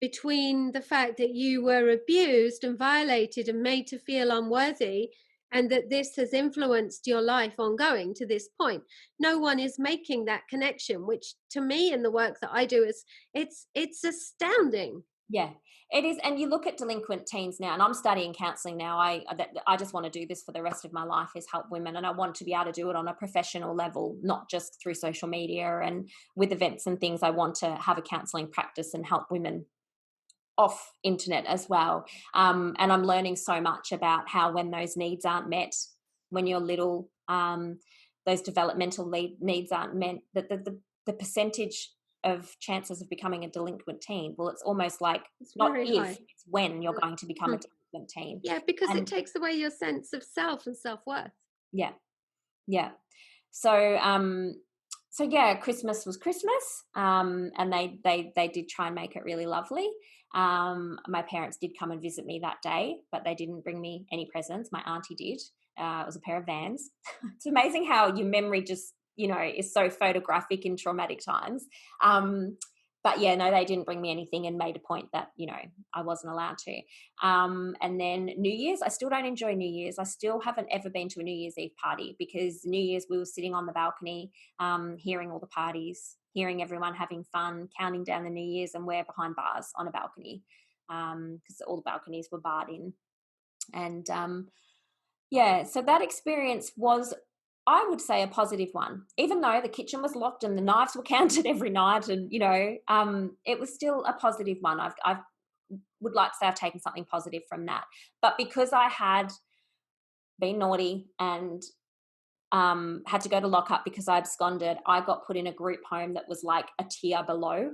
between the fact that you were abused and violated and made to feel unworthy, and that this has influenced your life ongoing to this point. No one is making that connection, which to me in the work that I do is it's astounding. Yeah, it is. And you look at delinquent teens now, and I'm studying counselling now. I just want to do this for the rest of my life, is help women, and I want to be able to do it on a professional level, not just through social media and with events and things. I want to have a counselling practice and help women off internet as well. And I'm learning so much about how when those needs aren't met when you're little, those developmental needs aren't met, that the percentage of chances of becoming a delinquent teen, well, it's almost like It's not very if, high. it's when you're going to become a Mm. delinquent teen. Yeah, because it And takes away your sense of self and self-worth. yeah, yeah. So so yeah, Christmas was Christmas, and they did try and make it really lovely. My parents did come and visit me that day, but they didn't bring me any presents. My auntie did. It was a pair of Vans. It's amazing how your memory just, is so photographic in traumatic times. But yeah, no, they didn't bring me anything and made a point that, I wasn't allowed to. And then New Year's, I still don't enjoy New Year's. I still haven't ever been to a New Year's Eve party, because New Year's we were sitting on the balcony, hearing all the parties, hearing everyone having fun, counting down the New Year's, and we're behind bars on a balcony, because all the balconies were barred in. And yeah, so that experience was, I would say, a positive one, even though the kitchen was locked and the knives were counted every night, and it was still a positive one. I've would like to say I've taken something positive from that, but because I had been naughty and had to go to lock up because I absconded, I got put in a group home that was like a tier below.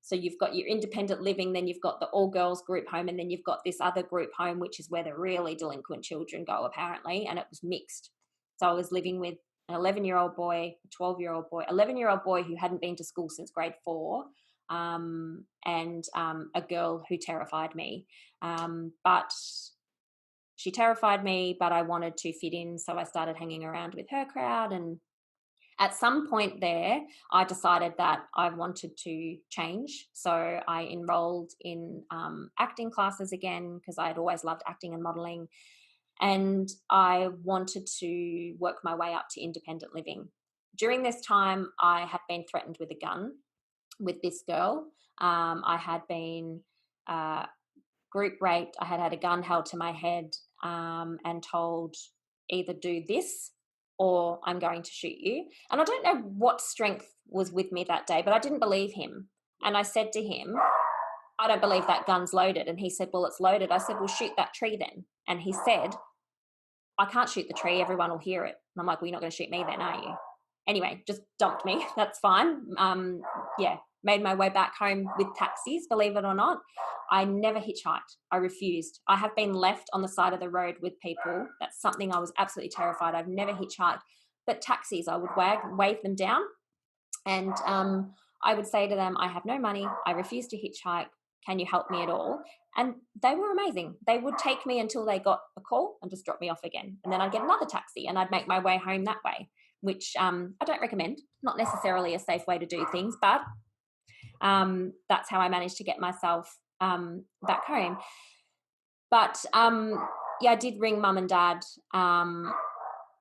So you've got your independent living, then you've got the all girls group home, and then you've got this other group home, which is where the really delinquent children go, apparently, and it was mixed. So I was living with an 11-year-old boy, a 12-year-old boy, 11-year-old boy who hadn't been to school since grade 4, and a girl who terrified me. But she terrified me, but I wanted to fit in, so I started hanging around with her crowd. And at some point there, I decided that I wanted to change. So I enrolled in acting classes again, because I had always loved acting and modelling. And I wanted to work my way up to independent living. During this time, I had been threatened with a gun with this girl. I had been group raped. I had had a gun held to my head, and told, either do this or I'm going to shoot you. And I don't know what strength was with me that day, but I didn't believe him. And I said to him, I don't believe that gun's loaded. And he said, well, it's loaded. I said, well, shoot that tree then. And he said, I can't shoot the tree. Everyone will hear it. And I'm like, well, you're not going to shoot me then, are you? Anyway, just dumped me. That's fine. Yeah, made my way back home with taxis, believe it or not. I never hitchhiked. I refused. I have been left on the side of the road with people. That's something I was absolutely terrified. I've never hitchhiked. But taxis, I would wave them down. And I would say to them, I have no money. I refuse to hitchhike. Can you help me at all? And they were amazing. They would take me until they got a call and just drop me off again. And then I'd get another taxi and I'd make my way home that way, which I don't recommend. Not necessarily a safe way to do things, but that's how I managed to get myself back home. But yeah, I did ring mum and dad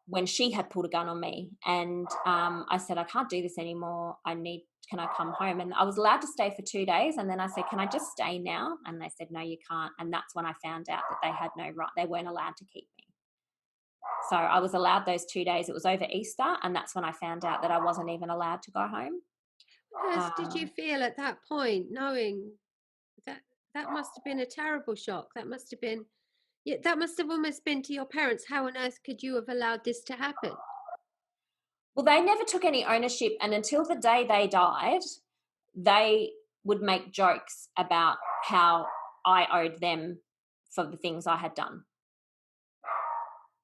when she had pulled a gun on me, and I said, I can't do this anymore. Can I come home? And I was allowed to stay for 2 days. And then I said, can I just stay now? And they said, no, you can't. And that's when I found out that they had no right. They weren't allowed to keep me. So I was allowed those 2 days. It was over Easter, and that's when I found out that I wasn't even allowed to go home. What else did you Um, feel at that point, knowing that that must have been a terrible shock? That must have been, yeah, that must have almost been to your parents. How on earth could you have allowed this to happen? well, they never took any ownership, and until the day they died, they would make jokes about how I owed them for the things I had done.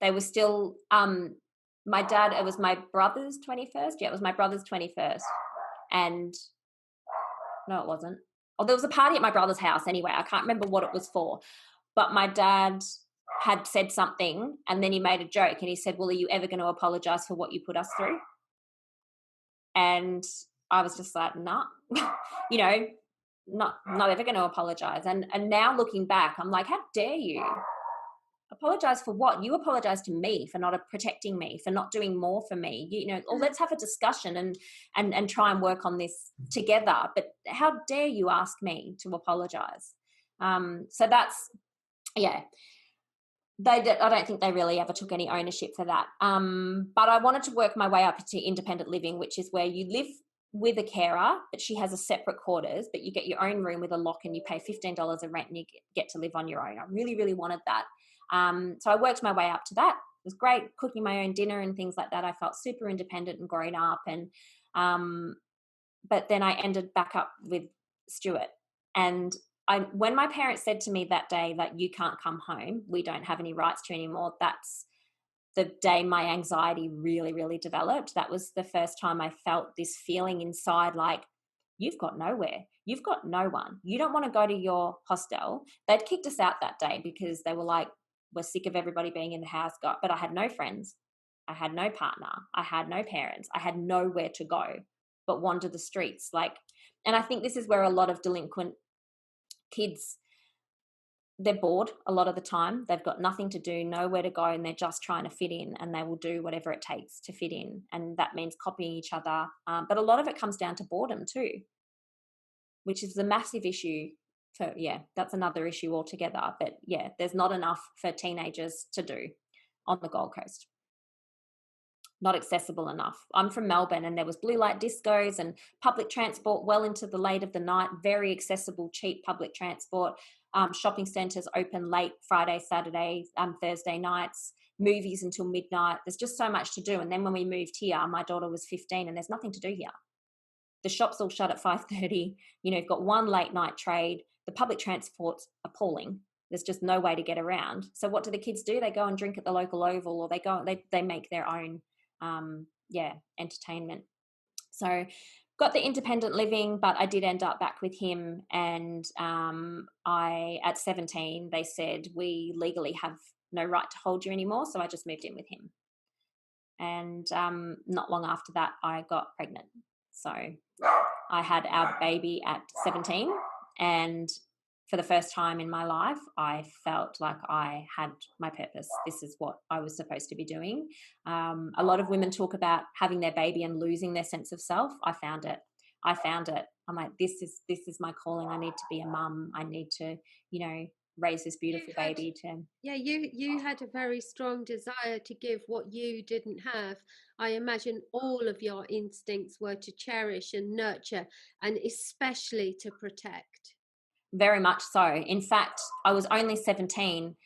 They were still, my dad, it was my brother's 21st. Yeah, it was my brother's 21st. And no, it wasn't. Oh, there was a party at my brother's house anyway. I can't remember what it was for. But my dad had said something, and then he made a joke and he said, well, are you ever going to apologize for what you put us through? And I was just like, nah, you know, not ever going to apologize. And now looking back, I'm like, how dare you? Apologize for what? You apologize to me for not protecting me, for not doing more for me. You know, or let's have a discussion and try and work on this together. But how dare you ask me to apologize? So that's, yeah. I don't think they really ever took any ownership for that. But I wanted to work my way up to independent living, which is where you live with a carer, but she has a separate quarters, but you get your own room with a lock and you pay $15 a rent and you get to live on your own. I really, really wanted that. So I worked my way up to that. It was great cooking my own dinner and things like that. I felt super independent and grown up. And but then I ended back up with Stuart. And when my parents said to me that day that you can't come home, we don't have any rights to you anymore, that's the day my anxiety really, really developed. That was the first time I felt this feeling inside like, you've got nowhere. You've got no one. You don't want to go to your hostel. They'd kicked us out that day because they were like, we're sick of everybody being in the house. But I had no friends. I had no partner. I had no parents. I had nowhere to go but wander the streets. And I think this is where a lot of delinquent kids, they're bored a lot of the time. They've got nothing to do, nowhere to go, and they're just trying to fit in, and they will do whatever it takes to fit in. And that means copying each other. But a lot of it comes down to boredom too, which is a massive issue. That's another issue altogether. But yeah, there's not enough for teenagers to do on the Gold Coast. Not accessible enough. I'm from Melbourne, and there was blue light discos and public transport well into the late of the night, very accessible, cheap public transport. Shopping centres open late Friday, Saturday, Thursday nights, movies until midnight. There's just so much to do. And then when we moved here, my daughter was 15 and there's nothing to do here. The shops all shut at 5:30. You've got one late night trade. The public transport's appalling. There's just no way to get around. So what do the kids do? They go and drink at the local Oval, or they make their own entertainment. So got the independent living, but I did end up back with him. And at 17, they said, we legally have no right to hold you anymore. So I just moved in with him. And not long after that, I got pregnant. So I had our baby at 17, and for the first time in my life, I felt like I had my purpose. This is what I was supposed to be doing. A lot of women talk about having their baby and losing their sense of self. I found it. I'm like, this is my calling. I need to be a mum. I need to, raise this beautiful baby to. Yeah, you had a very strong desire to give what you didn't have. I imagine all of your instincts were to cherish and nurture, and especially to protect. Very much so. In fact, I was only 17,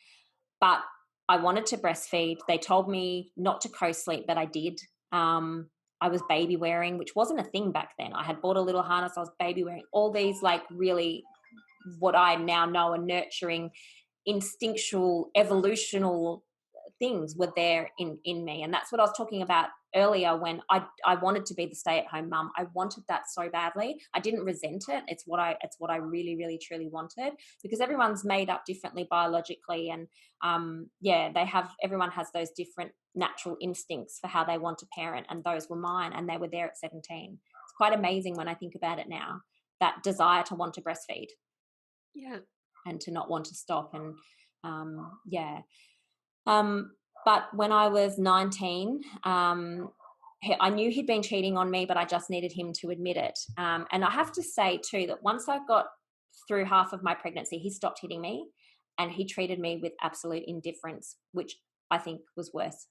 but I wanted to breastfeed. They told me not to co-sleep, but I did. I was baby wearing, which wasn't a thing back then. I had bought a little harness. I was baby wearing. All these really what I now know are nurturing, instinctual, evolutional things were there in me. And that's what I was talking about earlier when I wanted to be the stay-at-home mum. I wanted that so badly. I didn't resent it. It's what I really, really, truly wanted, because everyone's made up differently biologically. And everyone has those different natural instincts for how they want to parent. And those were mine, and they were there at 17. It's quite amazing when I think about it now, that desire to want to breastfeed. Yeah. And to not want to stop. And but when I was 19, I knew he'd been cheating on me, but I just needed him to admit it. And I have to say too, that once I got through half of my pregnancy, he stopped hitting me, and he treated me with absolute indifference, which I think, was worse.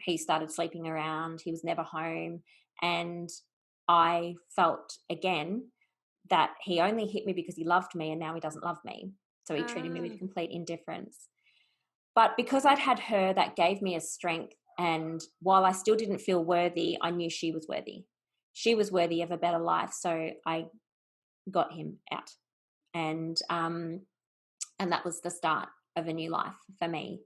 He started sleeping around. He was never home. And I felt again that he only hit me because he loved me, and now he doesn't love me. So he treated me with complete indifference. But because I'd had her, that gave me a strength. And while I still didn't feel worthy, I knew she was worthy. She was worthy of a better life. So I got him out. And that was the start of a new life for me.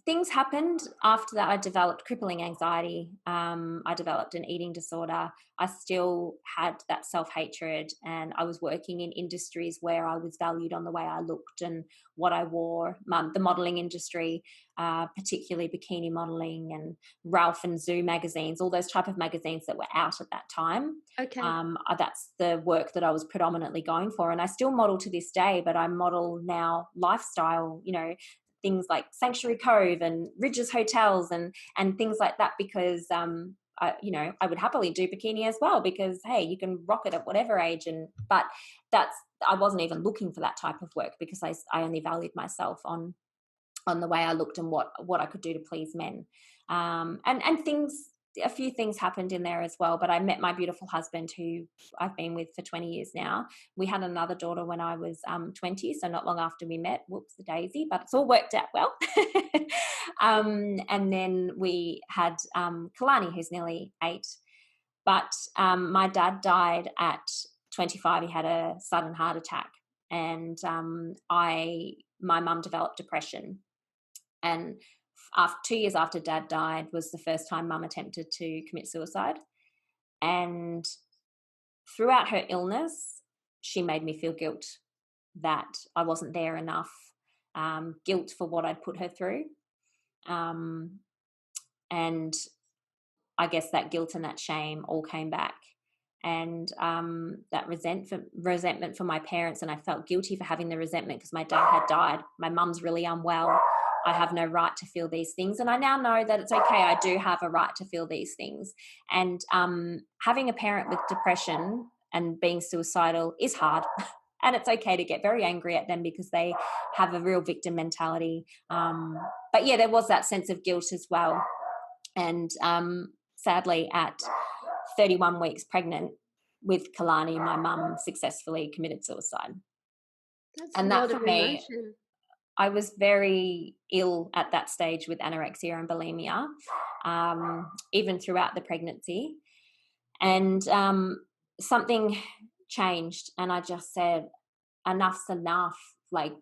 Things happened after that. I developed crippling anxiety. I developed an eating disorder. I still had that self-hatred, and I was working in industries where I was valued on the way I looked and what I wore. The modeling industry, particularly bikini modeling and Ralph and Zoo magazines, all those type of magazines that were out at that time. Okay. That's the work that I was predominantly going for. And I still model to this day, but I model now lifestyle, things like Sanctuary Cove and Ridges Hotels and things like that, because I would happily do bikini as well, because hey, you can rock it at whatever age. But I wasn't even looking for that type of work, because I only valued myself on the way I looked and what I could do to please men. And a few things happened in there as well. But I met my beautiful husband, who I've been with for 20 years now. We had another daughter when I was 20, so not long after we met. Whoops, the daisy, but it's all worked out well. And then we had Kalani, who's nearly 8. But my dad died at 25. He had a sudden heart attack, and my mum developed depression. And 2 years after Dad died was the first time Mum attempted to commit suicide. And throughout her illness, she made me feel guilt that I wasn't there enough, guilt for what I'd put her through. And I guess that guilt and that shame all came back. And that resentment for my parents, and I felt guilty for having the resentment because my dad had died. My mum's really unwell. I have no right to feel these things. And I now know that it's okay. I do have a right to feel these things. And having a parent with depression and being suicidal is hard. And it's okay to get very angry at them because they have a real victim mentality. But yeah, there was that sense of guilt as well. And sadly, at 31 weeks pregnant with Kalani, my mum successfully committed suicide. That's and a that lot for of me, emotion. I was very ill at that stage with anorexia and bulimia, even throughout the pregnancy. And something changed, and I just said, enough's enough. Like,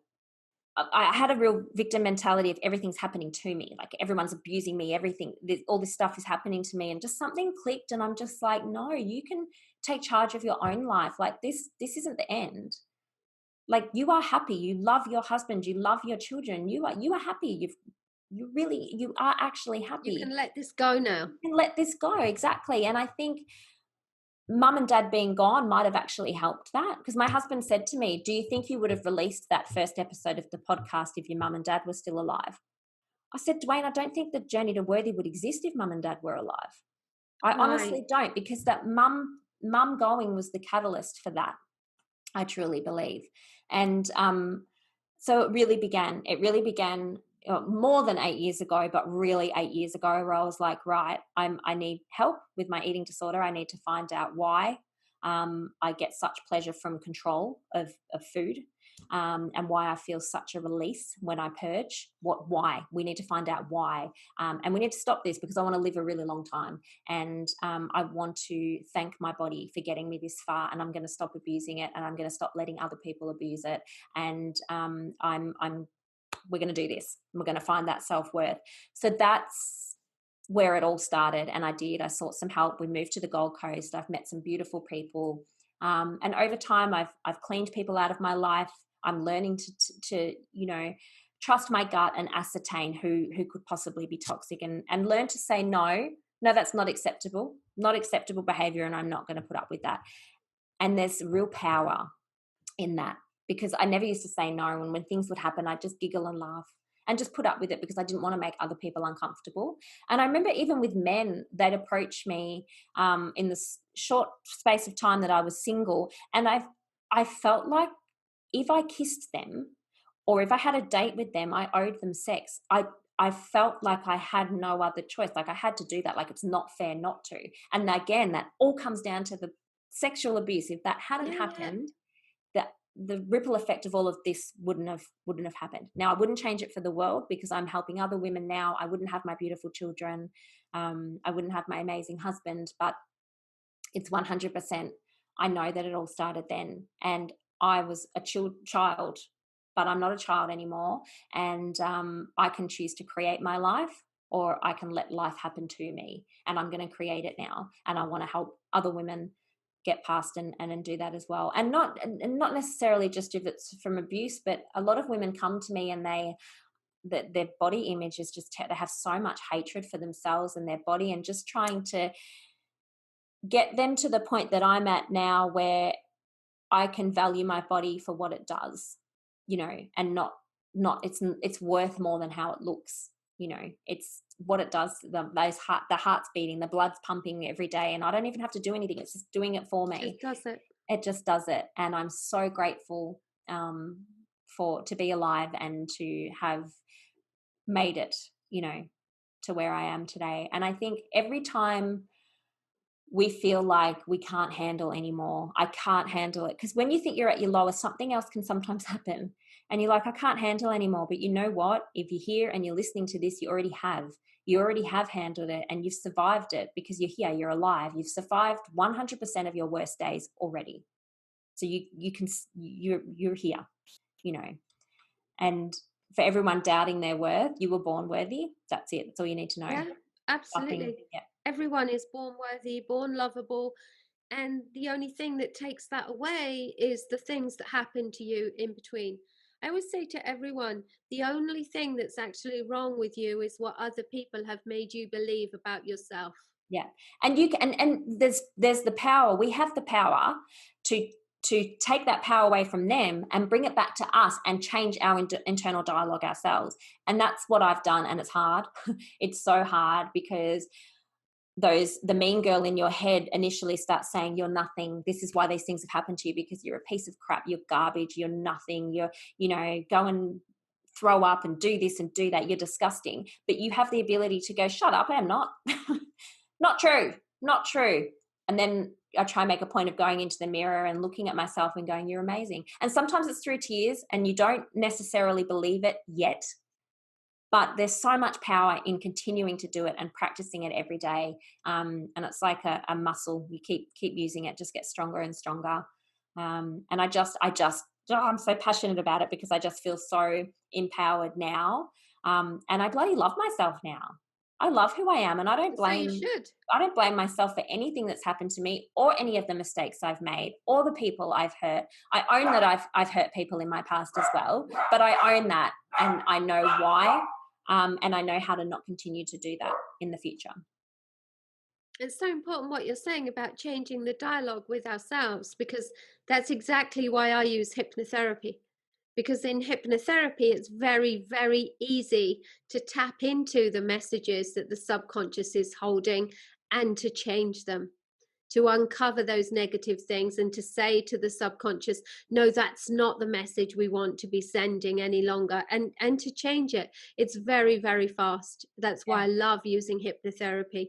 I had a real victim mentality of everything's happening to me. Like, everyone's abusing me, all this stuff is happening to me. And just something clicked, and I'm just like, no, you can take charge of your own life. Like, this isn't the end. Like, you are happy, you love your husband, you love your children, you are happy, you are actually happy. You can let this go now. You can let this go, exactly. And I think Mum and Dad being gone might have actually helped that, because my husband said to me, do you think you would have released that first episode of the podcast if your mum and dad were still alive? I said, Dwayne, I don't think the Journey to Worthy would exist if Mum and Dad were alive. I honestly don't, because that mum going was the catalyst for that. I truly believe. And so it really began more than 8 years ago, but really 8 years ago, where I was like, right, I need help with my eating disorder. I need to find out why I get such pleasure from control of food, and why I feel such a release when I purge. Why? We need to find out why. And we need to stop this, because I want to live a really long time. And I want to thank my body for getting me this far, and I'm going to stop abusing it, and I'm going to stop letting other people abuse it. And we're going to do this. We're going to find that self-worth. So that's where it all started. And I sought some help. We moved to the Gold Coast. I've met some beautiful people. And over time, I've cleaned people out of my life. I'm learning to trust my gut and ascertain who could possibly be toxic, and learn to say no, that's not acceptable behavior, and I'm not going to put up with that. And there's real power in that, because I never used to say no, and when things would happen, I'd just giggle and laugh and just put up with it, because I didn't want to make other people uncomfortable. And I remember even with men, they'd approach me in this short space of time that I was single, and I felt like if I kissed them, or if I had a date with them, I owed them sex. I felt like I had no other choice. Like I had to do that. Like it's not fair not to. And again, that all comes down to the sexual abuse. If that hadn't Yeah, yeah. happened, the ripple effect of all of this wouldn't have happened. Now, I wouldn't change it for the world because I'm helping other women now. I wouldn't have my beautiful children. I wouldn't have my amazing husband. But it's 100%. I know that it all started then, and I was a child, but I'm not a child anymore, and I can choose to create my life, or I can let life happen to me, and I'm going to create it now, and I want to help other women get past and do that as well, and not necessarily just if it's from abuse, but a lot of women come to me and that their body image is just, they have so much hatred for themselves and their body, and just trying to get them to the point that I'm at now, where I can value my body for what it does, and not it's worth more than how it looks. It's what it does. The heart's beating, the blood's pumping every day, and I don't even have to do anything. It's just doing it for me. Just does it. It just does it, and I'm so grateful for to be alive and to have made it, to where I am today. And I think every time we feel like we can't handle anymore, I can't handle it, because when you think you're at your lowest, something else can sometimes happen, and you're like, I can't handle anymore. But you know what? If you're here and you're listening to this, you already have handled it, and you've survived it, because you're here, you're alive, you've survived 100% of your worst days already. So you're here, and for everyone doubting their worth, you were born worthy. That's it. That's all you need to know. Yeah, absolutely. Yeah. Everyone is born worthy, born lovable. And the only thing that takes that away is the things that happen to you in between. I always say to everyone, the only thing that's actually wrong with you is what other people have made you believe about yourself. Yeah. And you can, and there's the power. We have the power to take that power away from them and bring it back to us and change our internal dialogue ourselves. And that's what I've done. And it's hard. It's so hard, because the mean girl in your head initially starts saying, you're nothing. This is why these things have happened to you, because you're a piece of crap. You're garbage. You're nothing. Go and throw up and do this and do that. You're disgusting. But you have the ability to go, shut up. I'm not. Not true. Not true. And then I try and make a point of going into the mirror and looking at myself and going, you're amazing. And sometimes it's through tears, and you don't necessarily believe it yet. But there's so much power in continuing to do it and practicing it every day. And it's like a muscle. You keep using it, just get stronger and stronger. And I'm so passionate about it, because I just feel so empowered now. And I bloody love myself now. I love who I am, and I don't So you should. blame myself for anything that's happened to me, or any of the mistakes I've made, or the people I've hurt. I own that I've hurt people in my past as well, but I own that, and I know why, and I know how to not continue to do that in the future. It's so important what you're saying about changing the dialogue with ourselves, because that's exactly why I use hypnotherapy. Because in hypnotherapy, it's very, very easy to tap into the messages that the subconscious is holding and to change them, to uncover those negative things and to say to the subconscious, no, that's not the message we want to be sending any longer, and to change it. It's very, very fast. That's why I love using hypnotherapy.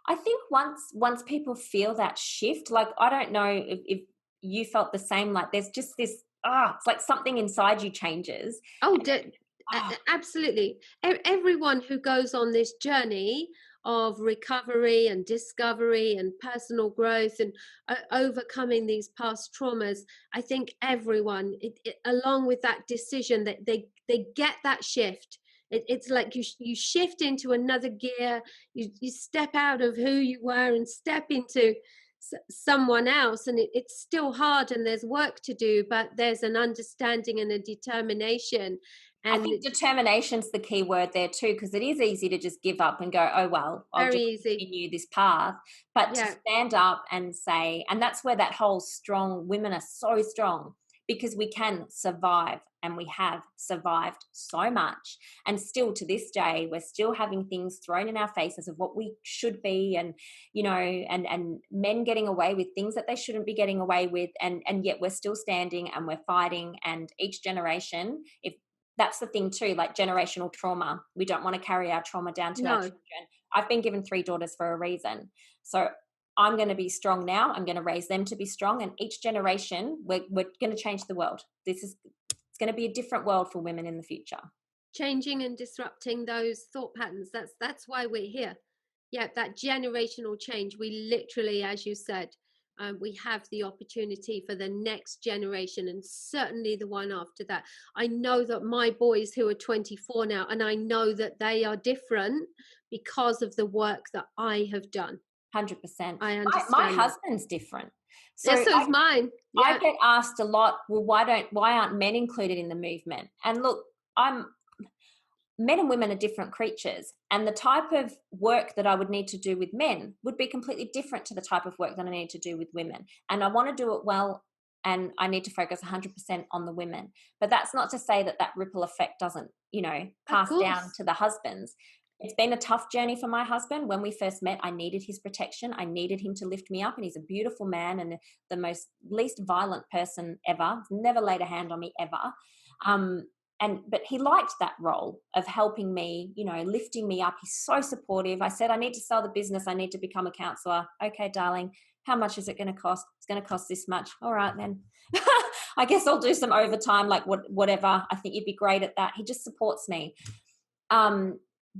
I think once people feel that shift, like, I don't know if you felt the same, like there's just this, it's like something inside you changes. Oh, Oh, absolutely. Everyone who goes on this journey of recovery and discovery and personal growth and overcoming these past traumas, I think everyone, along with that decision, that they get that shift. It's like you shift into another gear. You step out of who you were and step into someone else, and it's still hard and there's work to do, but there's an understanding and a determination. I And think determination's the key word there too, because it is easy to just give up and go, oh, well, I'll very just easy. continue this path. But to Yeah. stand up and say, and that's where that whole strong, women are so strong, because we can survive, and we have survived so much. And still to this day, we're still having things thrown in our faces of what we should be, and and men getting away with things that they shouldn't be getting away with, and yet we're still standing and we're fighting. And each generation, if that's the thing too, like generational trauma, we don't want to carry our trauma down to our No. children. I've been given 3 daughters for a reason, so I'm going to be strong now. I'm going to raise them to be strong, and each generation, we're going to change the world. It's going to be a different world for women in the future. Changing and disrupting those thought patterns. That's why we're here. Yeah, that generational change. We literally, as you said, we have the opportunity for the next generation, and certainly the one after that. I know that my boys who are 24 now, and I know that they are different because of the work that I have done. 100%. I understand. My husband's different. So yes, so is mine. Yeah. I get asked a lot, well, why aren't men included in the movement? And look, men and women are different creatures, and the type of work that I would need to do with men would be completely different to the type of work that I need to do with women. And I want to do it well, and I need to focus 100% on the women. But that's not to say that ripple effect doesn't, pass down to the husbands. It's been a tough journey for my husband. When we first met, I needed his protection. I needed him to lift me up, and he's a beautiful man and the least violent person ever. He's never laid a hand on me ever. But he liked that role of helping me, lifting me up. He's so supportive. I said, I need to sell the business. I need to become a counselor. Okay, darling, how much is it going to cost? It's going to cost this much. All right, then. I guess I'll do some overtime, like whatever. I think you'd be great at that. He just supports me.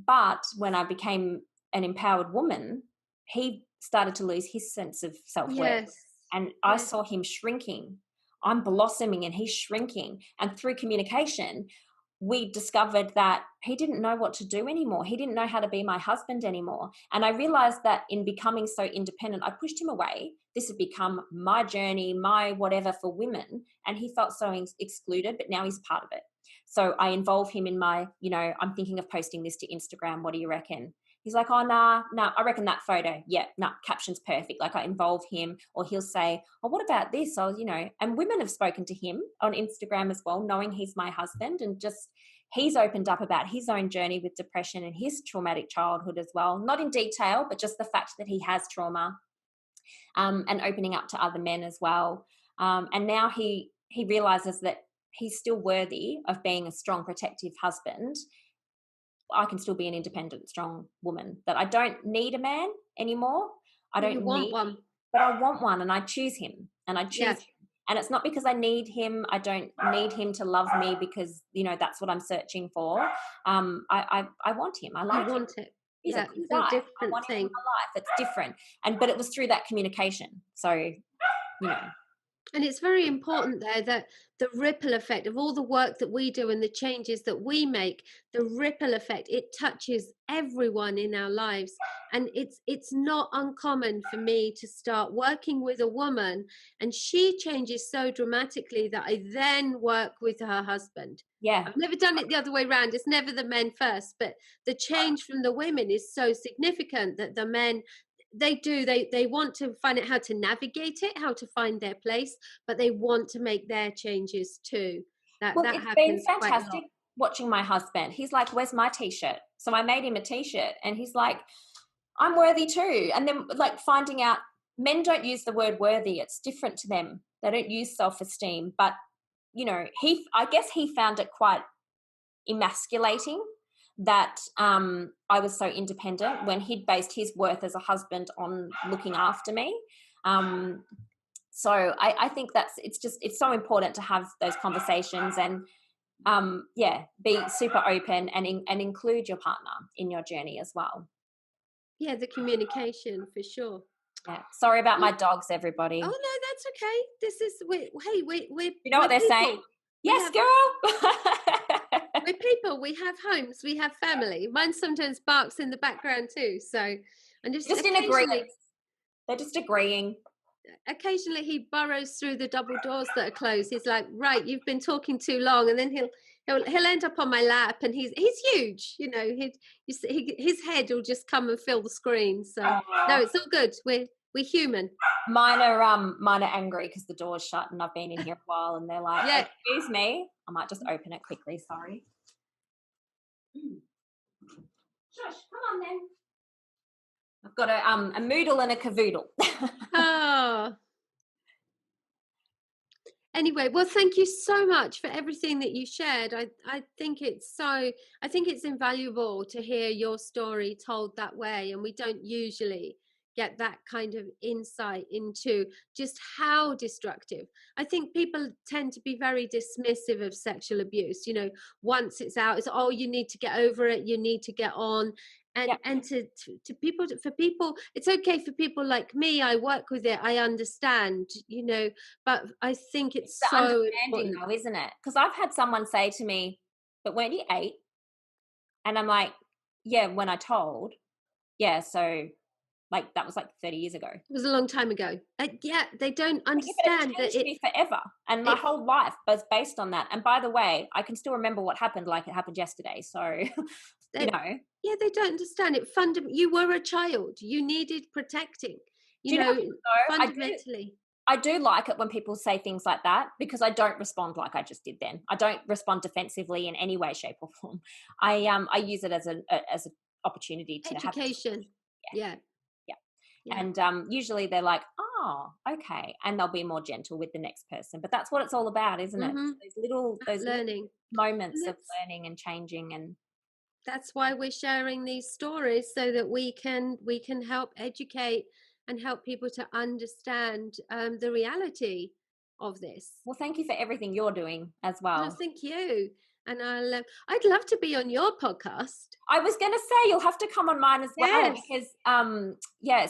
But when I became an empowered woman, he started to lose his sense of self-worth. Yes. And I saw him shrinking. I'm blossoming and he's shrinking. And through communication, we discovered that he didn't know what to do anymore. He didn't know how to be my husband anymore. And I realized that in becoming so independent, I pushed him away. This had become my journey, my whatever for women. And he felt so excluded, but now he's part of it. So I involve him in my, I'm thinking of posting this to Instagram. What do you reckon? He's like, oh, nah, I reckon that photo. Yeah, caption's perfect. Like I involve him, or he'll say, oh, what about this? So, and women have spoken to him on Instagram as well, knowing he's my husband, and just he's opened up about his own journey with depression and his traumatic childhood as well. Not in detail, but just the fact that he has trauma, and opening up to other men as well. And now he realizes that he's still worthy of being a strong, protective husband. I can still be an independent, strong woman, that I don't need a man anymore. I don't need one, but I want one, and I choose him, and I choose him. And it's not because I need him. I don't need him to love me because, that's what I'm searching for. I want him. I like him. It. He's a different I want thing. him in my life. It's different. But it was through that communication. So, And it's very important there that the ripple effect of all the work that we do and the changes that we make, the ripple effect, it touches everyone in our lives. And it's not uncommon for me to start working with a woman and she changes so dramatically that I then work with her husband. Yeah. I've never done it the other way around. It's never the men first, but the change from the women is so significant that the men, they want to find out how to navigate it, how to find their place, but they want to make their changes too. That it's been fantastic watching my husband. He's like, where's my t-shirt? So I made him a t-shirt, and he's like, I'm worthy too. And then like finding out men don't use the word worthy. It's different to them. They don't use self-esteem, but I guess he found it quite emasculating that I was so independent when he'd based his worth as a husband on looking after me. So I think it's so important to have those conversations and be super open and include your partner in your journey as well. Yeah, the communication for sure. Yeah. Sorry about my dogs, everybody. Oh no, that's okay. This is we're you know what they're people. saying? Yes, girl. We're people. We have homes. We have family. Mine sometimes barks in the background too. So I'm just in agreement. They're just agreeing. Occasionally he burrows through the double doors that are closed. He's like, right, you've been talking too long, and then he'll end up on my lap, and he's huge, his head will just come and fill the screen. So no, it's all good. We're human. Mine are angry because the door's shut and I've been in here a while, and they're like, Yeah. "Excuse me." I might just open it quickly. Sorry. Shush, come on then. I've got a moodle and a cavoodle. Oh. Anyway, well, thank you so much for everything that you shared. I think it's invaluable to hear your story told that way, and we don't usually get that kind of insight into just how destructive. I think people tend to be very dismissive of sexual abuse. Once it's out, it's, oh, you need to get over it, you need to get on. And to people, for people, it's okay for people like me. I work with it, I understand, but I think it's the so understanding important. though, isn't it? Because I've had someone say to me, "But weren't you 8?" And I'm like, "Yeah, when I told." Yeah, so like that was like 30 years ago. It was a long time ago. Yeah, they don't Yeah, but it understand that changed me forever, and my it whole life was based on that. And by the way, I can still remember what happened like it happened yesterday. So, you they, know, yeah, they don't understand it. You were a child. You needed protecting. do you know what, though? Fundamentally. I do like it when people say things like that, because I don't respond like I just did then. I don't respond defensively in any way, shape, or form. I use it as an opportunity to have Education. Yeah. yeah. Yeah. And usually they're like, "Oh, okay," and they'll be more gentle with the next person. But that's what it's all about, isn't it? Mm-hmm. Those little Learning. And moments of learning and changing. And that's why we're sharing these stories, so that we can help educate and help people to understand the reality of this. well, thank you for everything you're doing as No, well. thank you. And I'd love to be on your podcast. I was going to say you'll have to come on mine as well, Yes. because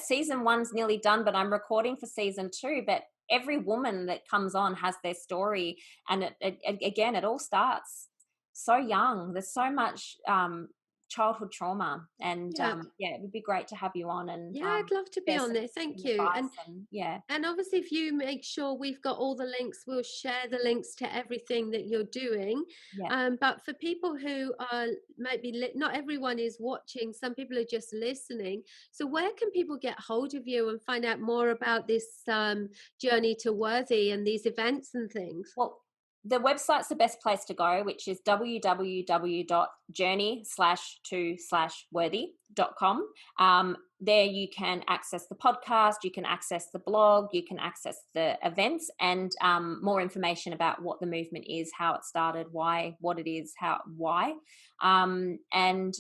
season 1's nearly done, but I'm recording for season 2. But every woman that comes on has their story, and again, it all starts so young. There's so much childhood trauma, and Yeah. it would be great to have you on and Yeah, I'd love to be share on some there. Thank you. advice. And And obviously, if you make sure we've got all the links, we'll share the links to everything that you're doing. yeah. But for people who are maybe not everyone is watching, some people are just listening. So where can people get hold of you and find out more about this journey to worthy and these events and things? Well, the website's the best place to go, which is www.journey/to/worthy.com. There you can access the podcast, you can access the blog, you can access the events, and more information about what the movement is, how it started, why, what it is, why. And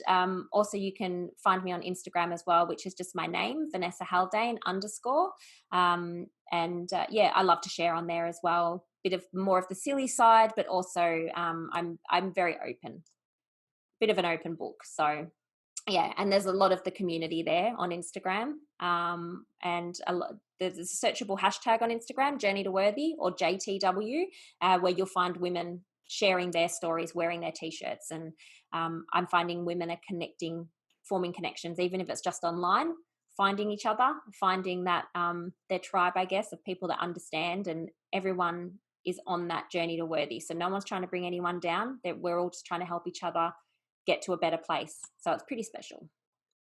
also you can find me on Instagram as well, which is just my name, Vanessa Haldane _ I love to share on there as well. Bit of more of the silly side, but also I'm very open, bit of an open book. So and there's a lot of the community there on Instagram, and there's a searchable hashtag on Instagram, Journey to Worthy or JTW, where you'll find women sharing their stories, wearing their t-shirts, and I'm finding women are forming connections, even if it's just online. Finding each other, finding that their tribe, I guess, of people that understand, and everyone is on that journey to worthy. So no one's trying to bring anyone down. We're all just trying to help each other get to a better place. So it's pretty special.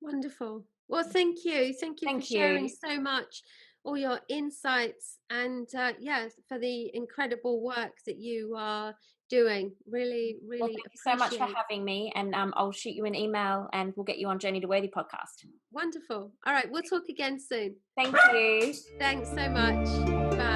Wonderful. Well, thank you. Thank you for sharing so much, all your insights, and for the incredible work that you are doing. Really, really Well, thank you so much for having me, and I'll shoot you an email and we'll get you on Journey to Worthy podcast. Wonderful. All right, we'll talk again soon. Thank you. Thanks so much. Bye.